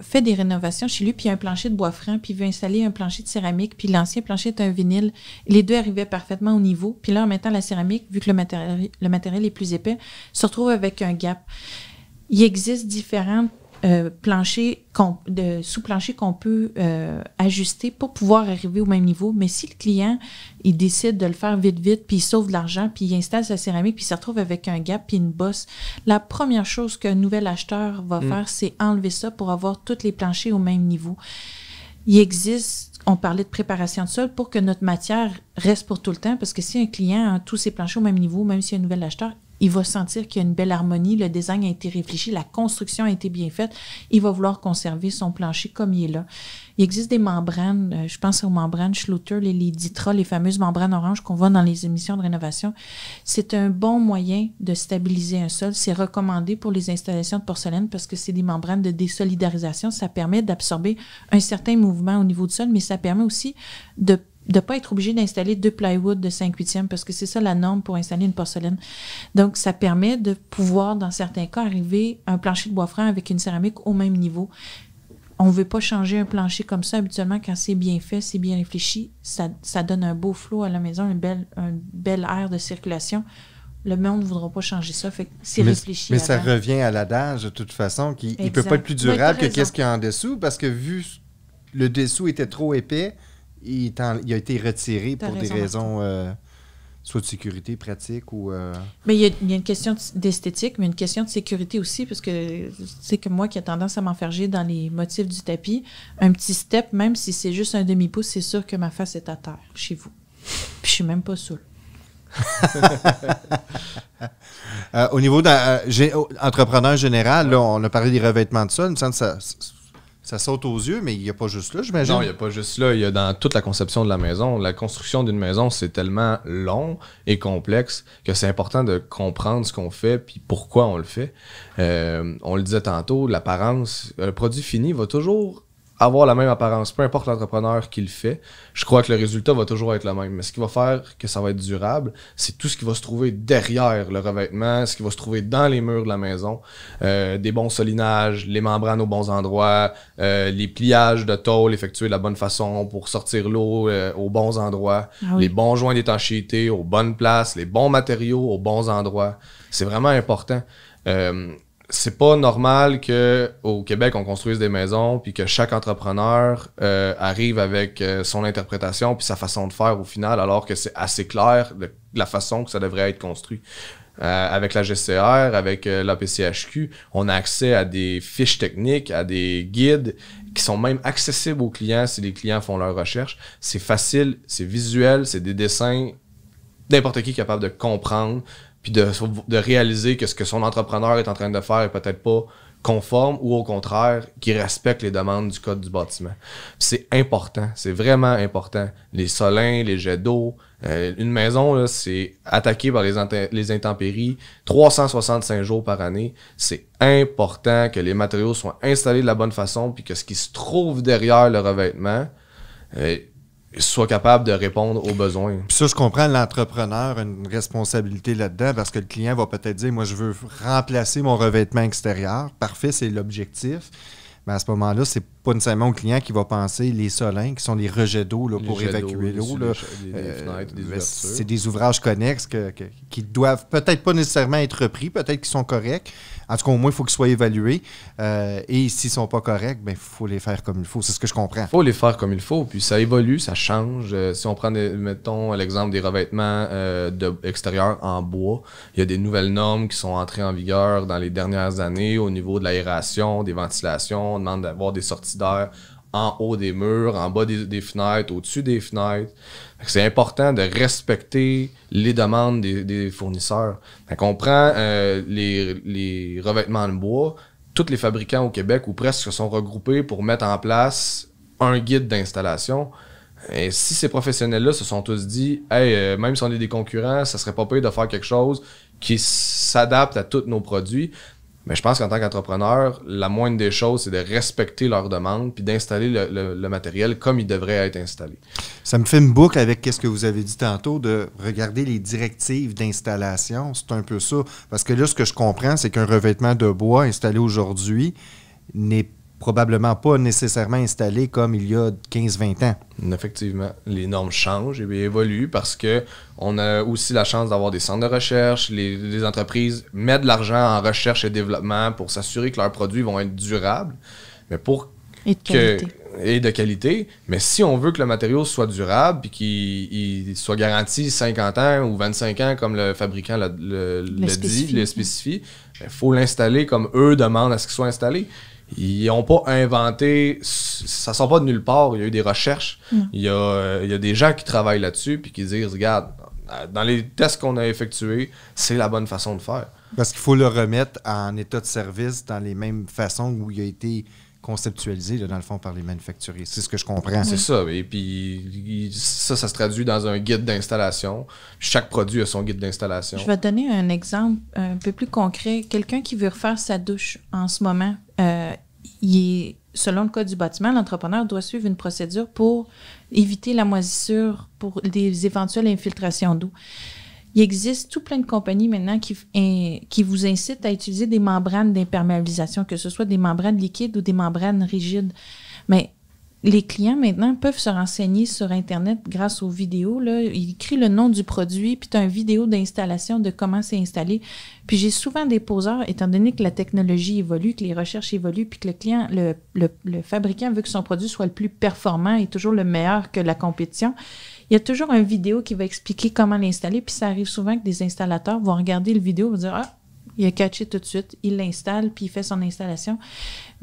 fait des rénovations chez lui, puis il y a un plancher de bois franc, puis il veut installer un plancher de céramique, puis l'ancien plancher est un vinyle. Les deux arrivaient parfaitement au niveau. Puis là, en mettant la céramique, vu que le matériel est plus épais, se retrouve avec un gap. Il existe différents sous-planchers qu'on peut ajuster pour pouvoir arriver au même niveau. Mais si le client, il décide de le faire vite, puis il sauve de l'argent, puis il installe sa céramique, puis il se retrouve avec un gap, puis une bosse, la première chose qu'un nouvel acheteur va faire, c'est enlever ça pour avoir tous les planchers au même niveau. Il existe, on parlait de préparation de sol, pour que notre matière reste pour tout le temps, parce que si un client a tous ses planchers au même niveau, même s'il y a un nouvel acheteur, il va sentir qu'il y a une belle harmonie, le design a été réfléchi, la construction a été bien faite, il va vouloir conserver son plancher comme il est là. Il existe des membranes, je pense aux membranes Schluter, les Ditra, les fameuses membranes oranges qu'on voit dans les émissions de rénovation. C'est un bon moyen de stabiliser un sol. C'est recommandé pour les installations de porcelaine parce que c'est des membranes de désolidarisation. Ça permet d'absorber un certain mouvement au niveau du sol, mais ça permet aussi de ne pas être obligé d'installer 2 plywood de 5/8 parce que c'est ça la norme pour installer une porcelaine. Donc, ça permet de pouvoir, dans certains cas, arriver à un plancher de bois franc avec une céramique au même niveau. On ne veut pas changer un plancher comme ça. Habituellement, quand c'est bien fait, c'est bien réfléchi, ça donne un beau flot à la maison, un bel air de circulation. Le monde ne voudra pas changer ça, fait que c'est réfléchi. Mais ça revient à l'adage, de toute façon, qu'il ne peut pas être plus durable que qu'est-ce qu'il y a en dessous, parce que vu le dessous était trop épais, il a été retiré pour des raisons soit de sécurité pratique ou... Mais il y a une question d'esthétique, mais une question de sécurité aussi, parce que tu sais que moi qui ai tendance à m'enferger dans les motifs du tapis, un petit step, même si c'est juste un demi-pouce, c'est sûr que ma face est à terre chez vous. Puis je suis même pas saoule. Au niveau d'entrepreneur général, là, on a parlé des revêtements de sol, il me semble que Ça saute aux yeux, mais il n'y a pas juste là, j'imagine. Non, il n'y a pas juste là. Il y a dans toute la conception de la maison. La construction d'une maison, c'est tellement long et complexe que c'est important de comprendre ce qu'on fait puis pourquoi on le fait. On le disait tantôt, l'apparence, le produit fini va toujours avoir la même apparence, peu importe l'entrepreneur qui le fait. Je crois que le résultat va toujours être le même. Mais ce qui va faire que ça va être durable, c'est tout ce qui va se trouver derrière le revêtement, ce qui va se trouver dans les murs de la maison, des bons solinages, les membranes aux bons endroits, les pliages de tôle effectués de la bonne façon pour sortir l'eau aux bons endroits, les bons joints d'étanchéité aux bonnes places, les bons matériaux aux bons endroits. C'est vraiment important. C'est pas normal qu'au Québec, on construise des maisons puis que chaque entrepreneur arrive avec son interprétation puis sa façon de faire au final, alors que c'est assez clair de la façon que ça devrait être construit. Avec la GCR, avec l'APCHQ, on a accès à des fiches techniques, à des guides qui sont même accessibles aux clients si les clients font leur recherche. C'est facile, c'est visuel, c'est des dessins, n'importe qui est capable de comprendre puis de réaliser que ce que son entrepreneur est en train de faire est peut-être pas conforme ou au contraire, qui respecte les demandes du code du bâtiment. C'est important, c'est vraiment important. Les solins, les jets d'eau, une maison, là, c'est attaqué par les intempéries 365 jours par année. C'est important que les matériaux soient installés de la bonne façon puis que ce qui se trouve derrière le revêtement soit capable de répondre aux besoins. Puis ça, je comprends, l'entrepreneur a une responsabilité là-dedans parce que le client va peut-être dire, moi, je veux remplacer mon revêtement extérieur. Parfait, c'est l'objectif. Mais à ce moment-là, c'est pas nécessairement au client qui va penser les solins, qui sont les rejets d'eau là, pour évacuer l'eau. Des fenêtres, des ouvertures. C'est des ouvrages connexes qui doivent peut-être pas nécessairement être repris, peut-être qu'ils sont corrects. En tout cas, au moins, il faut qu'ils soient évalués. Et s'ils sont pas corrects, il faut les faire comme il faut. C'est ce que je comprends. Il faut les faire comme il faut. Puis ça évolue, ça change. Si on prend, mettons, l'exemple des revêtements extérieurs en bois, il y a des nouvelles normes qui sont entrées en vigueur dans les dernières années au niveau de l'aération, des ventilations. On demande d'avoir des sorties d'air en haut des murs, en bas des fenêtres, au-dessus des fenêtres. C'est important de respecter les demandes des fournisseurs. On prend les revêtements de bois, tous les fabricants au Québec ou presque se sont regroupés pour mettre en place un guide d'installation. Et si ces professionnels-là se sont tous dit « Hey, même si on est des concurrents, ça serait pas pire de faire quelque chose qui s'adapte à tous nos produits », mais je pense qu'en tant qu'entrepreneur, la moindre des choses, c'est de respecter leurs demandes puis d'installer le matériel comme il devrait être installé. Ça me fait une boucle avec ce que vous avez dit tantôt, de regarder les directives d'installation. C'est un peu ça. Parce que là, ce que je comprends, c'est qu'un revêtement de bois installé aujourd'hui n'est probablement pas nécessairement installé comme il y a 15-20 ans. Effectivement. Les normes changent et évoluent parce qu'on a aussi la chance d'avoir des centres de recherche. Les entreprises mettent de l'argent en recherche et développement pour s'assurer que leurs produits vont être durables. Mais et de qualité. Mais si on veut que le matériau soit durable et qu'il soit garanti 50 ans ou 25 ans, comme le fabricant le spécifie, il faut l'installer comme eux demandent à ce qu'il soit installé. Ils n'ont pas inventé, ça ne sort pas de nulle part, il y a eu des recherches, il y a des gens qui travaillent là-dessus puis qui disent, regarde, dans les tests qu'on a effectués, c'est la bonne façon de faire. Parce qu'il faut le remettre en état de service dans les mêmes façons où il a été conceptualisé, là, dans le fond, par les manufacturiers. C'est ce que je comprends. C'est ça. Et puis, ça se traduit dans un guide d'installation. Chaque produit a son guide d'installation. Je vais te donner un exemple un peu plus concret. Quelqu'un qui veut refaire sa douche en ce moment, selon le code du bâtiment, l'entrepreneur doit suivre une procédure pour éviter la moisissure, pour des éventuelles infiltrations d'eau. Il existe tout plein de compagnies maintenant qui vous incitent à utiliser des membranes d'imperméabilisation, que ce soit des membranes liquides ou des membranes rigides. Mais les clients maintenant peuvent se renseigner sur Internet grâce aux vidéos. Là. Il écrit le nom du produit, puis tu as une vidéo d'installation de comment c'est installé. Puis j'ai souvent des poseurs, étant donné que la technologie évolue, que les recherches évoluent, puis que le client, le fabricant veut que son produit soit le plus performant et toujours le meilleur que la compétition. Il y a toujours une vidéo qui va expliquer comment l'installer, puis ça arrive souvent que des installateurs vont regarder le vidéo et vont dire « Ah, il a catché tout de suite, il l'installe, puis il fait son installation. »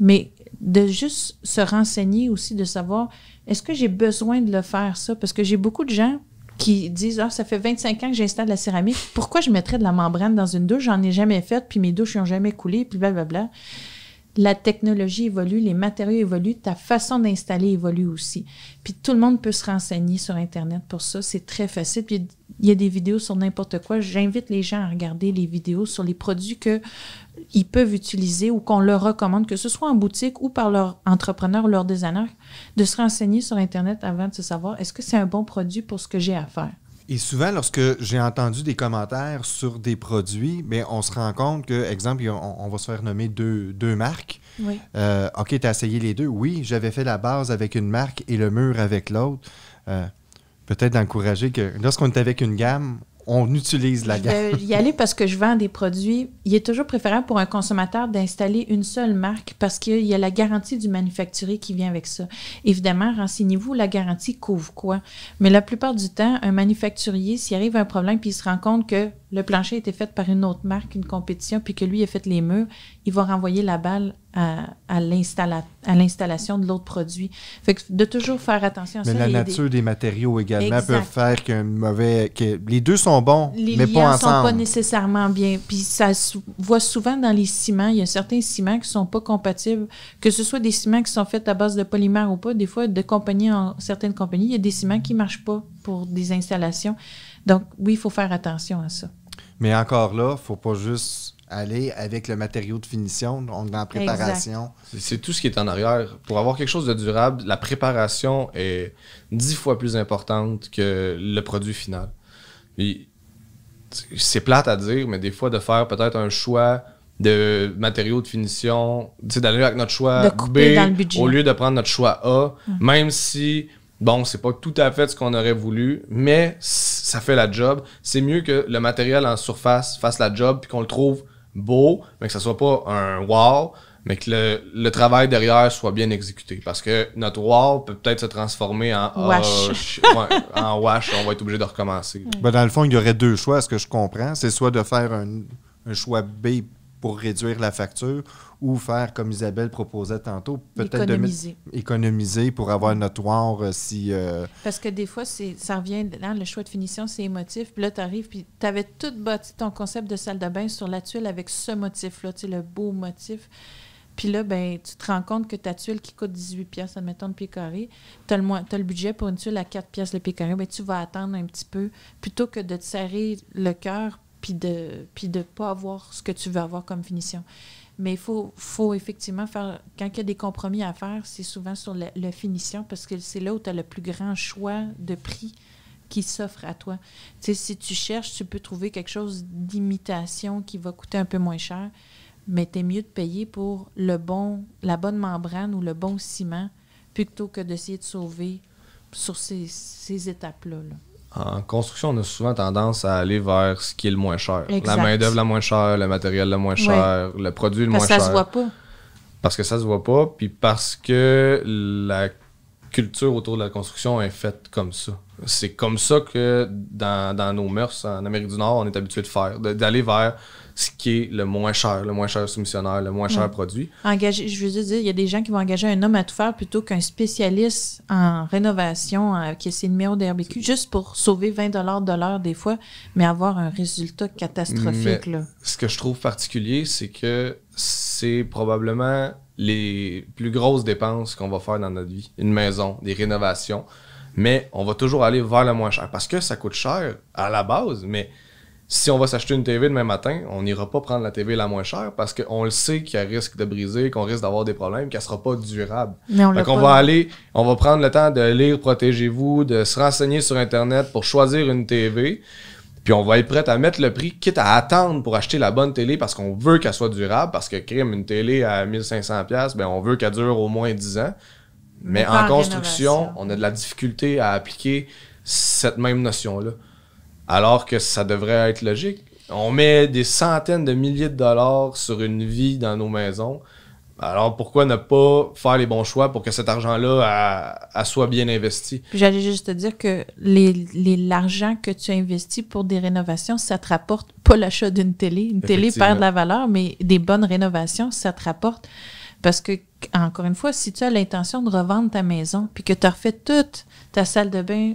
Mais de juste se renseigner aussi, de savoir « Est-ce que j'ai besoin de le faire, ça? » Parce que j'ai beaucoup de gens qui disent « Ah, ça fait 25 ans que j'installe la céramique. Pourquoi je mettrais de la membrane dans une douche? J'en ai jamais fait, puis mes douches n'ont jamais coulé, puis blablabla. » la technologie évolue, les matériaux évoluent, ta façon d'installer évolue aussi. Puis tout le monde peut se renseigner sur Internet pour ça, c'est très facile. Puis il y a des vidéos sur n'importe quoi. J'invite les gens à regarder les vidéos sur les produits qu'ils peuvent utiliser ou qu'on leur recommande, que ce soit en boutique ou par leur entrepreneur ou leur designer, de se renseigner sur Internet avant de se savoir est-ce que c'est un bon produit pour ce que j'ai à faire. Et souvent, lorsque j'ai entendu des commentaires sur des produits, bien, on se rend compte que, exemple, on va se faire nommer deux marques. Oui. OK, tu as essayé les deux. Oui, j'avais fait la base avec une marque et le mur avec l'autre. Peut-être d'encourager que lorsqu'on est avec une gamme, on utilise la gamme. Je vais y aller parce que je vends des produits. Il est toujours préférable pour un consommateur d'installer une seule marque parce qu'il y a la garantie du manufacturier qui vient avec ça. Évidemment, renseignez-vous, la garantie couvre quoi? Mais la plupart du temps, un manufacturier, s'il arrive un problème puis il se rend compte que le plancher a été fait par une autre marque, une compétition, puis que lui a fait les murs, il va renvoyer la balle à l'installation de l'autre produit. Fait que de toujours faire attention à ça. Mais la nature des matériaux également peuvent faire qu'un mauvais... les deux sont bons, mais pas ensemble. Les liens sont pas nécessairement bien. Puis ça se voit souvent dans les ciments. Il y a certains ciments qui sont pas compatibles, que ce soit des ciments qui sont faits à base de polymère ou pas. Des fois, certaines compagnies, il y a des ciments qui marchent pas pour des installations. Donc, oui, il faut faire attention à ça. Mais encore là, il ne faut pas juste aller avec le matériau de finition, donc dans la préparation. C'est tout ce qui est en arrière. Pour avoir quelque chose de durable, la préparation est 10 fois plus importante que le produit final. Puis, c'est plate à dire, mais des fois, de faire peut-être un choix de matériaux de finition, d'aller avec notre choix B au lieu de prendre notre choix A, même si... Bon, c'est pas tout à fait ce qu'on aurait voulu, mais ça fait la job. C'est mieux que le matériel en surface fasse la job puis qu'on le trouve beau, mais que ça soit pas un wow, mais que le travail derrière soit bien exécuté. Parce que notre wow peut peut-être se transformer en wash. En wash, on va être obligé de recommencer. Ben, dans le fond, il y aurait deux choix, ce que je comprends. C'est soit de faire un choix B pour réduire la facture ou faire, comme Isabelle proposait tantôt, peut-être économiser pour avoir notre noir si... Parce que des fois, ça revient dans le choix de finition, c'est émotif. Puis là, tu arrives, puis tu avais tout bâti ton concept de salle de bain sur la tuile avec ce motif-là, tu sais, le beau motif. Puis là, ben, tu te rends compte que ta tuile qui coûte 18$, admettons, le pied carré, tu as le budget pour une tuile à 4$ le pied carré, ben, tu vas attendre un petit peu plutôt que de te serrer le cœur puis de pas avoir ce que tu veux avoir comme finition. Mais il faut effectivement faire... Quand il y a des compromis à faire, c'est souvent sur la finition parce que c'est là où tu as le plus grand choix de prix qui s'offre à toi. Tu sais, si tu cherches, tu peux trouver quelque chose d'imitation qui va coûter un peu moins cher, mais t'es mieux de payer pour la bonne membrane ou le bon ciment plutôt que d'essayer de sauver sur ces étapes-là. Là. En construction, on a souvent tendance à aller vers ce qui est le moins cher. Exact. La main-d'œuvre la moins chère, le matériel le moins cher, le produit le moins cher. Parce que ça se voit pas. Parce que ça se voit pas, puis parce que la culture autour de la construction est faite comme ça. C'est comme ça que dans nos mœurs, en Amérique du Nord, on est habitué de faire, d'aller vers ce qui est le moins cher soumissionnaire, le moins cher produit. Je veux dire, il y a des gens qui vont engager un homme à tout faire plutôt qu'un spécialiste en rénovation qui a ses numéros d'RBQ, juste pour sauver 20$ de l'heure des fois, mais avoir un résultat catastrophique. Mais là. Ce que je trouve particulier, c'est que c'est probablement les plus grosses dépenses qu'on va faire dans notre vie. Une maison, des rénovations, mais on va toujours aller vers le moins cher parce que ça coûte cher à la base, mais si on va s'acheter une TV demain matin, on n'ira pas prendre la TV la moins chère parce qu'on le sait qu'elle risque de briser, qu'on risque d'avoir des problèmes, qu'elle ne sera pas durable. Mais on va prendre le temps de lire Protégez-vous, de se renseigner sur Internet pour choisir une TV, puis on va être prêt à mettre le prix, quitte à attendre pour acheter la bonne télé parce qu'on veut qu'elle soit durable, parce que une télé à 1500$, ben on veut qu'elle dure au moins 10 ans. Mais en construction, on a de la difficulté à appliquer cette même notion-là. Alors que ça devrait être logique. On met des centaines de milliers de dollars sur une vie dans nos maisons. Alors pourquoi ne pas faire les bons choix pour que cet argent-là soit bien investi? Puis j'allais juste te dire que l'argent que tu investis pour des rénovations, ça te rapporte pas l'achat d'une télé. Une télé perd de la valeur, mais des bonnes rénovations, ça te rapporte. Parce que, encore une fois, si tu as l'intention de revendre ta maison puis que tu as refait toute ta salle de bain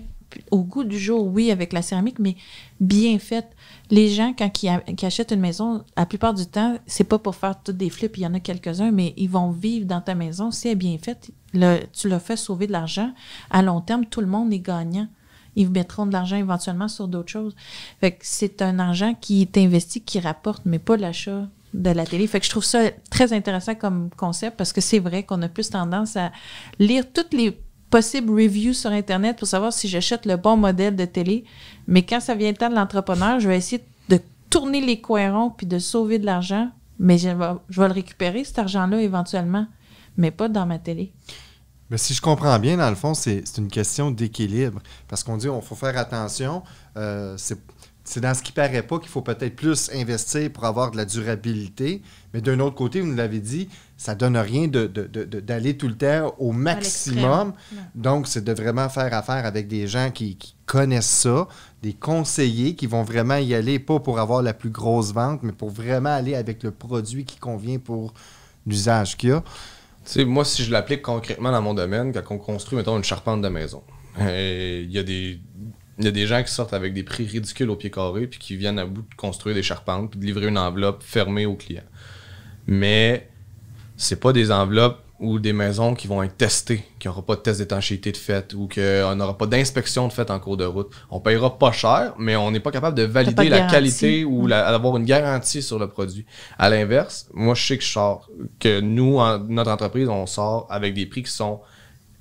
au goût du jour, oui, avec la céramique, mais bien faite. Les gens, quand ils achètent une maison, la plupart du temps, c'est pas pour faire toutes des flips, il y en a quelques-uns, mais ils vont vivre dans ta maison. Si elle est bien faite, tu leur fais sauver de l'argent. À long terme, tout le monde est gagnant. Ils mettront de l'argent éventuellement sur d'autres choses. Fait que c'est un argent qui est investi, qui rapporte, mais pas l'achat de la télé. Fait que je trouve ça très intéressant comme concept parce que c'est vrai qu'on a plus tendance à lire toutes les possibles reviews sur Internet pour savoir si j'achète le bon modèle de télé. Mais quand ça vient le temps de l'entrepreneur, je vais essayer de tourner les coins ronds puis de sauver de l'argent. Mais je vais le récupérer, cet argent-là, éventuellement, mais pas dans ma télé. Mais si je comprends bien, dans le fond, c'est une question d'équilibre. Parce qu'on dit qu'il faut faire attention. C'est dans ce qui paraît pas qu'il faut peut-être plus investir pour avoir de la durabilité. Mais d'un autre côté, vous nous l'avez dit, ça ne donne rien d'aller tout le temps au maximum. Donc, c'est de vraiment faire affaire avec des gens qui connaissent ça, des conseillers qui vont vraiment y aller, pas pour avoir la plus grosse vente, mais pour vraiment aller avec le produit qui convient pour l'usage qu'il y a. Tu sais, moi, si je l'applique concrètement dans mon domaine, quand on construit, mettons, une charpente de maison, il y a des gens qui sortent avec des prix ridicules au pied carré puis qui viennent à bout de construire des charpentes puis de livrer une enveloppe fermée au client. Mais c'est pas des enveloppes ou des maisons qui vont être testées, qui n'aura pas de test d'étanchéité de fait ou qu'on n'aura pas d'inspection de fait en cours de route. On payera pas cher, mais on n'est pas capable de valider la qualité ou d'avoir une garantie sur le produit. À l'inverse, moi, je sais que nous, notre entreprise, on sort avec des prix qui sont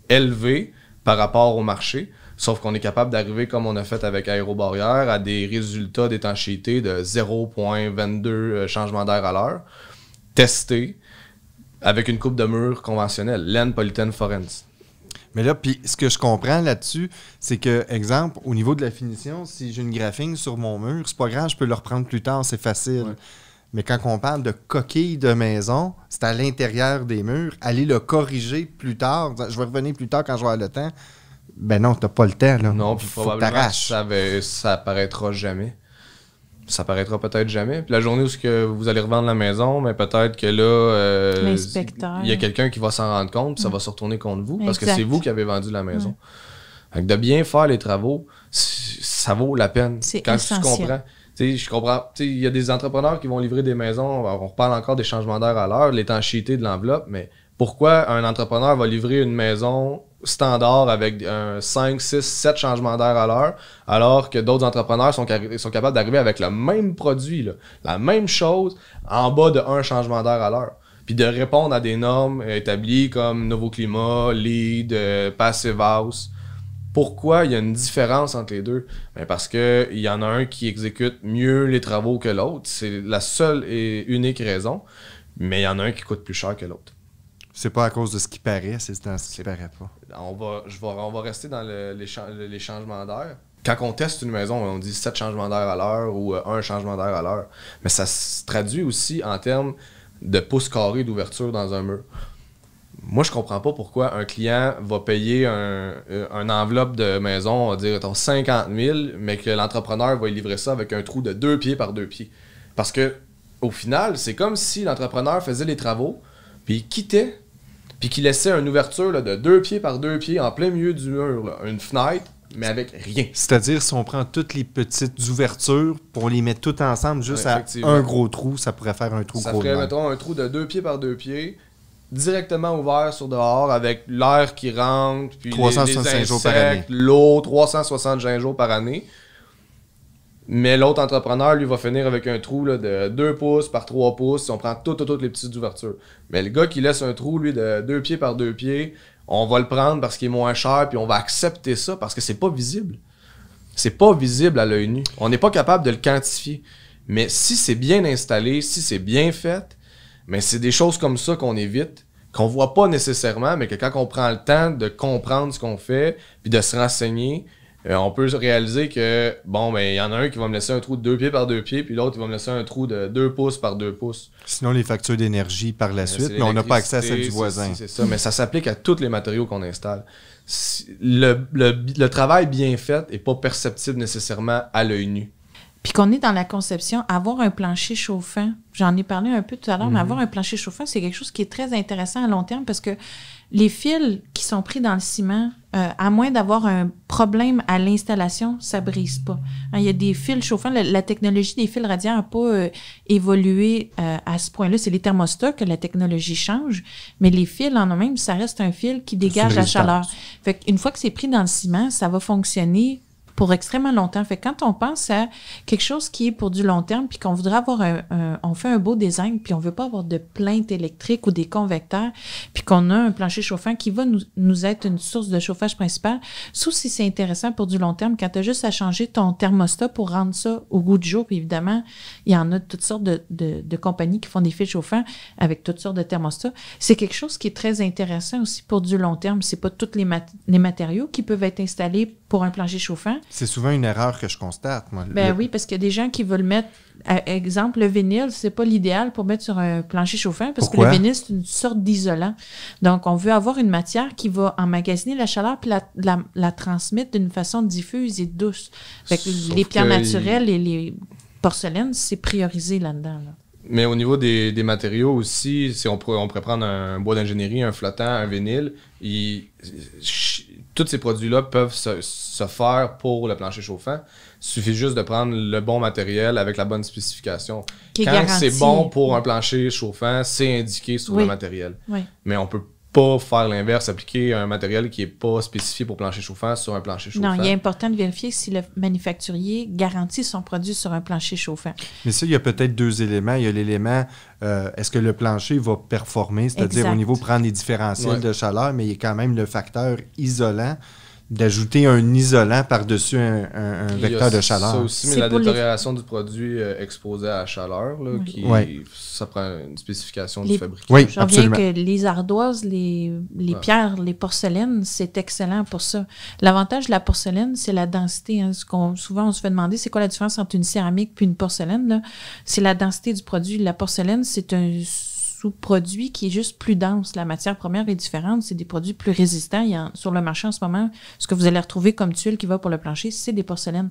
élevés par rapport au marché. Sauf qu'on est capable d'arriver, comme on a fait avec Aérobarrière, à des résultats d'étanchéité de 0,22 changements d'air à l'heure, testés avec une coupe de mur conventionnelle, laine polythène Forens. Mais là, puis ce que je comprends là-dessus, c'est que, exemple, au niveau de la finition, si j'ai une graphine sur mon mur, c'est pas grave, je peux le reprendre plus tard, c'est facile. Ouais. Mais quand on parle de coquilles de maison, c'est à l'intérieur des murs. Aller le corriger plus tard, je vais revenir plus tard quand je vais avoir le temps. Ben non, t'as pas le temps, là. Non, puis probablement ça apparaîtra jamais. Ça apparaîtra peut-être jamais. Puis la journée où vous allez revendre la maison, mais peut-être que là, l'inspecteur, il y a quelqu'un qui va s'en rendre compte, puis ça va se retourner contre vous, parce exact. que c'est vous qui avez vendu la maison. Donc, de bien faire les travaux, ça vaut la peine. C'est quand essentiel. tu comprends. Je comprends. Il y a des entrepreneurs qui vont livrer des maisons, on reparle encore des changements d'air à l'heure, l'étanchéité de l'enveloppe, mais pourquoi un entrepreneur va livrer une maison standard avec 5, 6, 7 changements d'air à l'heure, alors que d'autres entrepreneurs sont capables d'arriver avec le même produit, là, la même chose, en bas de 1 changement d'air à l'heure. Puis de répondre à des normes établies comme Nouveau Climat, LEED, Passive House. Pourquoi il y a une différence entre les deux? Ben parce qu'il y en a un qui exécute mieux les travaux que l'autre. C'est la seule et unique raison. Mais il y en a un qui coûte plus cher que l'autre. C'est pas à cause de ce qui paraît, c'est dans ce qui paraît pas. On va rester dans les changements d'air. Quand on teste une maison, on dit 7 changements d'air à l'heure ou 1 changement d'air à l'heure. Mais ça se traduit aussi en termes de pouces carrés d'ouverture dans un mur. Moi, je comprends pas pourquoi un client va payer un enveloppe de maison, on va dire 50 000, mais que l'entrepreneur va y livrer ça avec un trou de 2 pieds par 2 pieds. Parce que au final, c'est comme si l'entrepreneur faisait les travaux, puis il quittait, puis qu'il laissait une ouverture là, de 2 pieds par 2 pieds en plein milieu du mur, là, une fenêtre, mais avec rien. C'est-à-dire, si on prend toutes les petites ouvertures, pour on les met toutes ensemble juste à un gros trou, ça pourrait faire un trou gros. Ça ferait, mettons, un trou de 2 pieds par 2 pieds, directement ouvert sur dehors, avec l'air qui rentre, puis 365 les insectes, jours par année. l'eau, 365 jours par année. Mais l'autre entrepreneur, lui, va finir avec un trou là, de 2 pouces par 3 pouces si on prend toutes les petites ouvertures. Mais le gars qui laisse un trou, lui, de 2 pieds par 2 pieds, on va le prendre parce qu'il est moins cher, puis on va accepter ça parce que c'est pas visible. C'est pas visible à l'œil nu. On n'est pas capable de le quantifier. Mais si c'est bien installé, si c'est bien fait, mais c'est des choses comme ça qu'on évite, qu'on voit pas nécessairement, mais que quand on prend le temps de comprendre ce qu'on fait, puis de se renseigner, on peut réaliser que, bon, ben, il y en a un qui va me laisser un trou de 2 pieds par 2 pieds, puis l'autre, il va me laisser un trou de 2 pouces par 2 pouces. Sinon, les factures d'énergie par la suite, mais on n'a pas accès à celle du voisin. C'est ça, mais ça s'applique à tous les matériaux qu'on installe. Le travail bien fait n'est pas perceptible nécessairement à l'œil nu. puis qu'on est dans la conception, avoir un plancher chauffant, j'en ai parlé un peu tout à l'heure, mais avoir un plancher chauffant, c'est quelque chose qui est très intéressant à long terme parce que les fils qui sont pris dans le ciment, à moins d'avoir un problème à l'installation, ça brise pas. Hein, il y a des fils chauffants. La technologie des fils radiants n'a pas évolué à ce point-là. C'est les thermostats que la technologie change, mais les fils en eux-mêmes, ça reste un fil qui dégage la chaleur. Fait qu'une fois que c'est pris dans le ciment, ça va fonctionner pour extrêmement longtemps. Fait que quand on pense à quelque chose qui est pour du long terme, puis qu'on voudrait avoir on fait un beau design, puis on veut pas avoir de plainte électrique ou des convecteurs, puis qu'on a un plancher chauffant qui va nous être une source de chauffage principale, sauf si c'est intéressant pour du long terme, quand tu as juste à changer ton thermostat pour rendre ça au goût du jour, puis évidemment, il y en a toutes sortes de compagnies qui font des fils chauffants avec toutes sortes de thermostats. C'est quelque chose qui est très intéressant aussi pour du long terme. C'est pas tous les matériaux qui peuvent être installés pour un plancher chauffant. C'est souvent une erreur que je constate, moi. Oui, parce qu'il y a des gens qui veulent mettre, exemple, le vinyle, c'est pas l'idéal pour mettre sur un plancher chauffant parce Pourquoi? que le vinyle, c'est une sorte d'isolant. Donc, on veut avoir une matière qui va emmagasiner la chaleur puis la transmettre d'une façon diffuse et douce. Fait que les pierres naturelles et les porcelaines, c'est priorisé là-dedans. Là. Mais au niveau des matériaux aussi, si on pourrait prendre un bois d'ingénierie, un flottant, un vinyle, tous ces produits-là peuvent se faire pour le plancher chauffant. Il suffit juste de prendre le bon matériel avec la bonne spécification. Quand c'est bon pour un plancher chauffant, c'est indiqué sur le matériel. Oui. Mais on peut pas faire l'inverse, appliquer un matériel qui n'est pas spécifié pour plancher chauffant sur un plancher chauffant. Non, il est important de vérifier si le manufacturier garantit son produit sur un plancher chauffant. Mais ça, il y a peut-être deux éléments. Il y a l'élément, est-ce que le plancher va performer, c'est-à-dire au niveau prendre les différentiels de chaleur, mais il y a quand même le facteur isolant, d'ajouter un isolant par-dessus un vecteur de chaleur. Ça aussi, mais la détérioration du produit exposé à la chaleur, là, ça prend une spécification du fabricant. Oui, je reviens que les ardoises, les pierres, les porcelaines, c'est excellent pour ça. L'avantage de la porcelaine, c'est la densité. Hein. Souvent, on se fait demander, c'est quoi la différence entre une céramique puis une porcelaine? Là? C'est la densité du produit. La porcelaine, c'est un sous-produit qui est juste plus dense. La matière première est différente. C'est des produits plus résistants. Sur le marché en ce moment, ce que vous allez retrouver comme tuile qui va pour le plancher, c'est des porcelaines.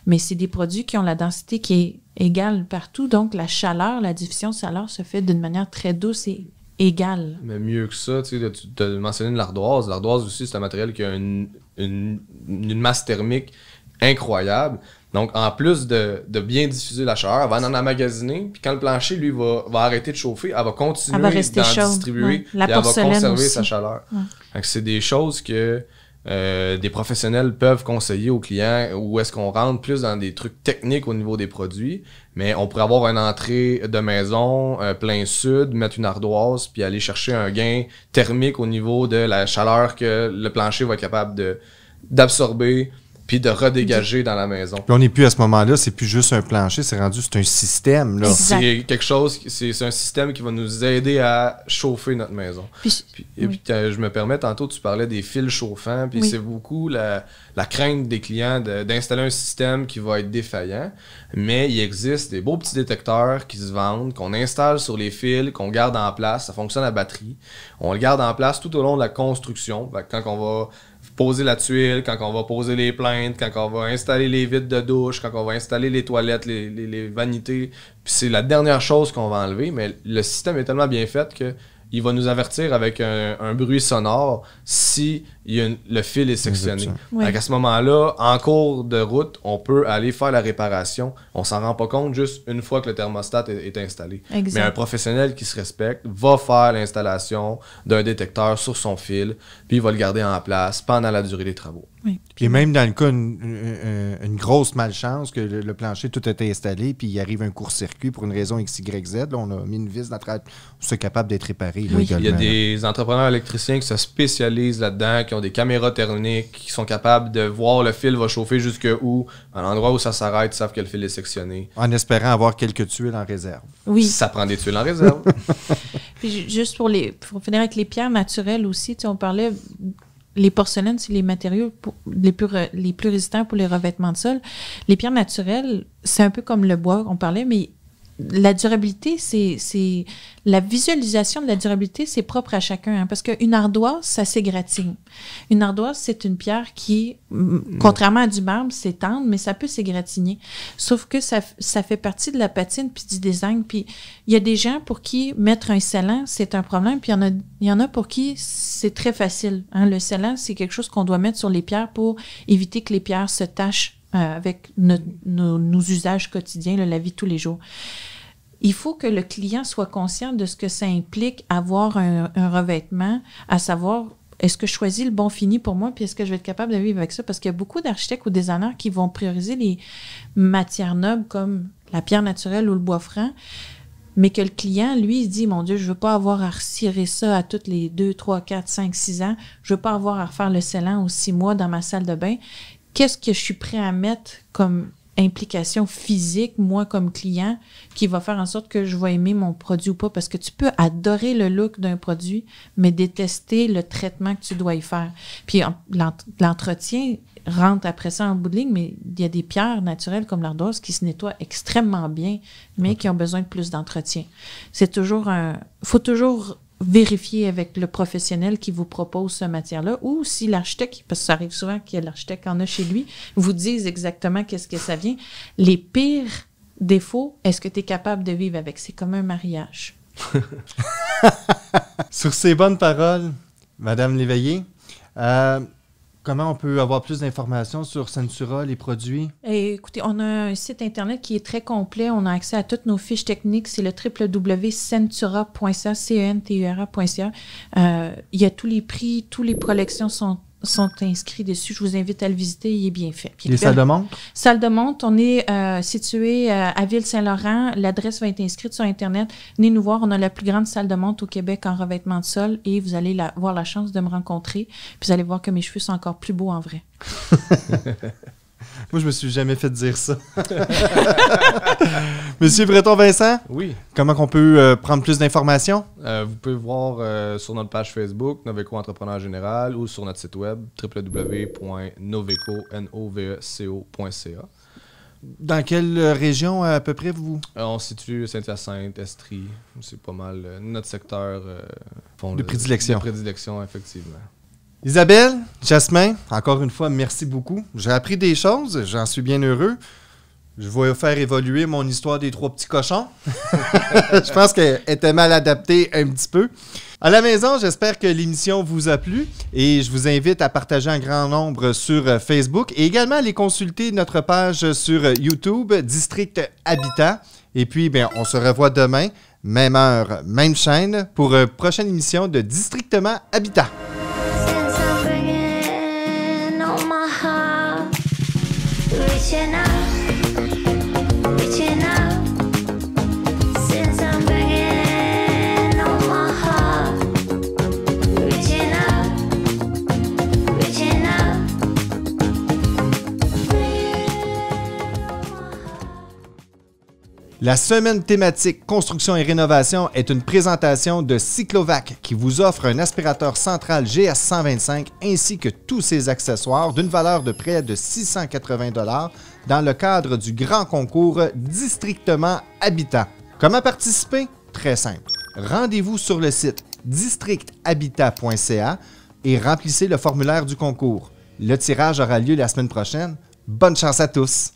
Mais c'est des produits qui ont la densité qui est égale partout. Donc, la chaleur, la diffusion de chaleur se fait d'une manière très douce et égale. Mais mieux que ça, tu as mentionné de l'ardoise. L'ardoise aussi, c'est un matériel qui a une masse thermique incroyable. Donc, en plus de bien diffuser la chaleur, elle va en emmagasiner. Puis quand le plancher, lui, va arrêter de chauffer, elle va continuer d'en distribuer. Puis elle va conserver aussi sa chaleur. Donc, c'est des choses que des professionnels peuvent conseiller aux clients où est-ce qu'on rentre plus dans des trucs techniques au niveau des produits. Mais on pourrait avoir une entrée de maison plein sud, mettre une ardoise, puis aller chercher un gain thermique au niveau de la chaleur que le plancher va être capable d'absorber puis de redégager dans la maison. Puis on n'est plus à ce moment-là, c'est plus juste un plancher, c'est un système. Là. C'est quelque chose, c'est un système qui va nous aider à chauffer notre maison. Puis je me permets, tantôt tu parlais des fils chauffants, puis c'est beaucoup la crainte des clients d'installer un système qui va être défaillant, mais il existe des beaux petits détecteurs qui se vendent, qu'on installe sur les fils, qu'on garde en place, ça fonctionne à batterie. On le garde en place tout au long de la construction, quand on va poser la tuile, quand on va poser les plaintes, quand on va installer les vitres de douche, quand on va installer les toilettes, les vanités. Puis c'est la dernière chose qu'on va enlever, mais le système est tellement bien fait que il va nous avertir avec un bruit sonore si le fil est sectionné. Donc à ce moment-là, en cours de route, on peut aller faire la réparation. On s'en rend pas compte juste une fois que le thermostat est installé. Exact. Mais un professionnel qui se respecte va faire l'installation d'un détecteur sur son fil, puis il va le garder en place pendant la durée des travaux. Oui. Puis même dans le cas une grosse malchance que le plancher tout était installé, puis il arrive un court-circuit pour une raison X, Y, Z, là, on a mis une vis dans la c'est capable d'être réparé. Là, il y a des entrepreneurs électriciens qui se spécialisent là-dedans, qui ont des caméras thermiques, qui sont capables de voir le fil va chauffer jusqu'où, à l'endroit où ça s'arrête, ils savent que le fil est sectionné. En espérant avoir quelques tuiles en réserve. Oui. Ça prend des tuiles en réserve. Puis juste pour finir avec les pierres naturelles aussi, on parlait... Les porcelaines, c'est les matériaux les plus résistants pour les revêtements de sol. Les pierres naturelles, c'est un peu comme le bois, on parlait, mais la durabilité, c'est la visualisation de la durabilité, c'est propre à chacun. Hein, parce qu'une ardoise, ça s'égratigne. Une ardoise, c'est une pierre qui, contrairement à du marbre, c'est tendre, mais ça peut s'égratigner. Sauf que ça fait partie de la patine puis du design. Puis il y a des gens pour qui mettre un scellant, c'est un problème. Puis il y en a pour qui c'est très facile. Hein. Le scellant, c'est quelque chose qu'on doit mettre sur les pierres pour éviter que les pierres se tachent avec nos usages quotidiens, la vie de tous les jours. Il faut que le client soit conscient de ce que ça implique avoir un revêtement, à savoir, est-ce que je choisis le bon fini pour moi, puis est-ce que je vais être capable de vivre avec ça? Parce qu'il y a beaucoup d'architectes ou designers qui vont prioriser les matières nobles comme la pierre naturelle ou le bois franc, mais que le client, lui, il se dit, mon Dieu, je veux pas avoir à recirer ça à toutes les 2, 3, 4, 5, 6 ans. Je veux pas avoir à refaire le scellant aux 6 mois dans ma salle de bain. Qu'est-ce que je suis prêt à mettre comme implication physique, moi, comme client, qui va faire en sorte que je vais aimer mon produit ou pas? Parce que tu peux adorer le look d'un produit, mais détester le traitement que tu dois y faire. Puis l'entretien rentre après ça en bout de ligne, mais il y a des pierres naturelles comme l'ardoise qui se nettoient extrêmement bien, mais qui ont besoin de plus d'entretien. Faut toujours vérifier avec le professionnel qui vous propose cette matière-là, ou si l'architecte, parce que ça arrive souvent qu'il y a l'architecte en a chez lui, vous dise exactement qu'est-ce que ça vient. Les pires défauts, est-ce que tu es capable de vivre avec? C'est comme un mariage. Sur ces bonnes paroles, Madame Léveillé, comment on peut avoir plus d'informations sur Centura, les produits? Écoutez, on a un site Internet qui est très complet. On a accès à toutes nos fiches techniques. C'est le www.centura.ca, centura.ca. Il y a tous les prix, tous les collections sont inscrits dessus. Je vous invite à le visiter. Il est bien fait. Les salles de montre? Salle de montre, on est situé à Ville-Saint-Laurent. L'adresse va être inscrite sur Internet. Venez nous voir. On a la plus grande salle de montre au Québec en revêtement de sol et vous allez avoir la chance de me rencontrer. Puis vous allez voir que mes cheveux sont encore plus beaux en vrai. Moi, je me suis jamais fait dire ça. Monsieur Breton-Vincent? Oui. Comment on peut prendre plus d'informations? Vous pouvez voir sur notre page Facebook, Noveco Entrepreneur Général, ou sur notre site web, www.noveco.ca. Dans quelle région, à peu près, vous? On se situe Saint-Hyacinthe, Estrie. C'est pas mal notre secteur de prédilection. De prédilection, effectivement. Isabelle, Jasmin, encore une fois, merci beaucoup. J'ai appris des choses, j'en suis bien heureux. Je vais faire évoluer mon histoire des 3 petits cochons. Je pense qu'elle était mal adaptée un petit peu. À la maison, j'espère que l'émission vous a plu et je vous invite à partager un grand nombre sur Facebook et également à aller consulter notre page sur YouTube, District Habitat. Et puis, on se revoit demain, même heure, même chaîne, pour une prochaine émission de Districtement Habitat. La semaine thématique Construction et rénovation est une présentation de Cyclovac qui vous offre un aspirateur central GS125 ainsi que tous ses accessoires d'une valeur de près de 680 $ dans le cadre du grand concours Districtement Habitat. Comment participer? Très simple. Rendez-vous sur le site districthabitat.ca et remplissez le formulaire du concours. Le tirage aura lieu la semaine prochaine. Bonne chance à tous!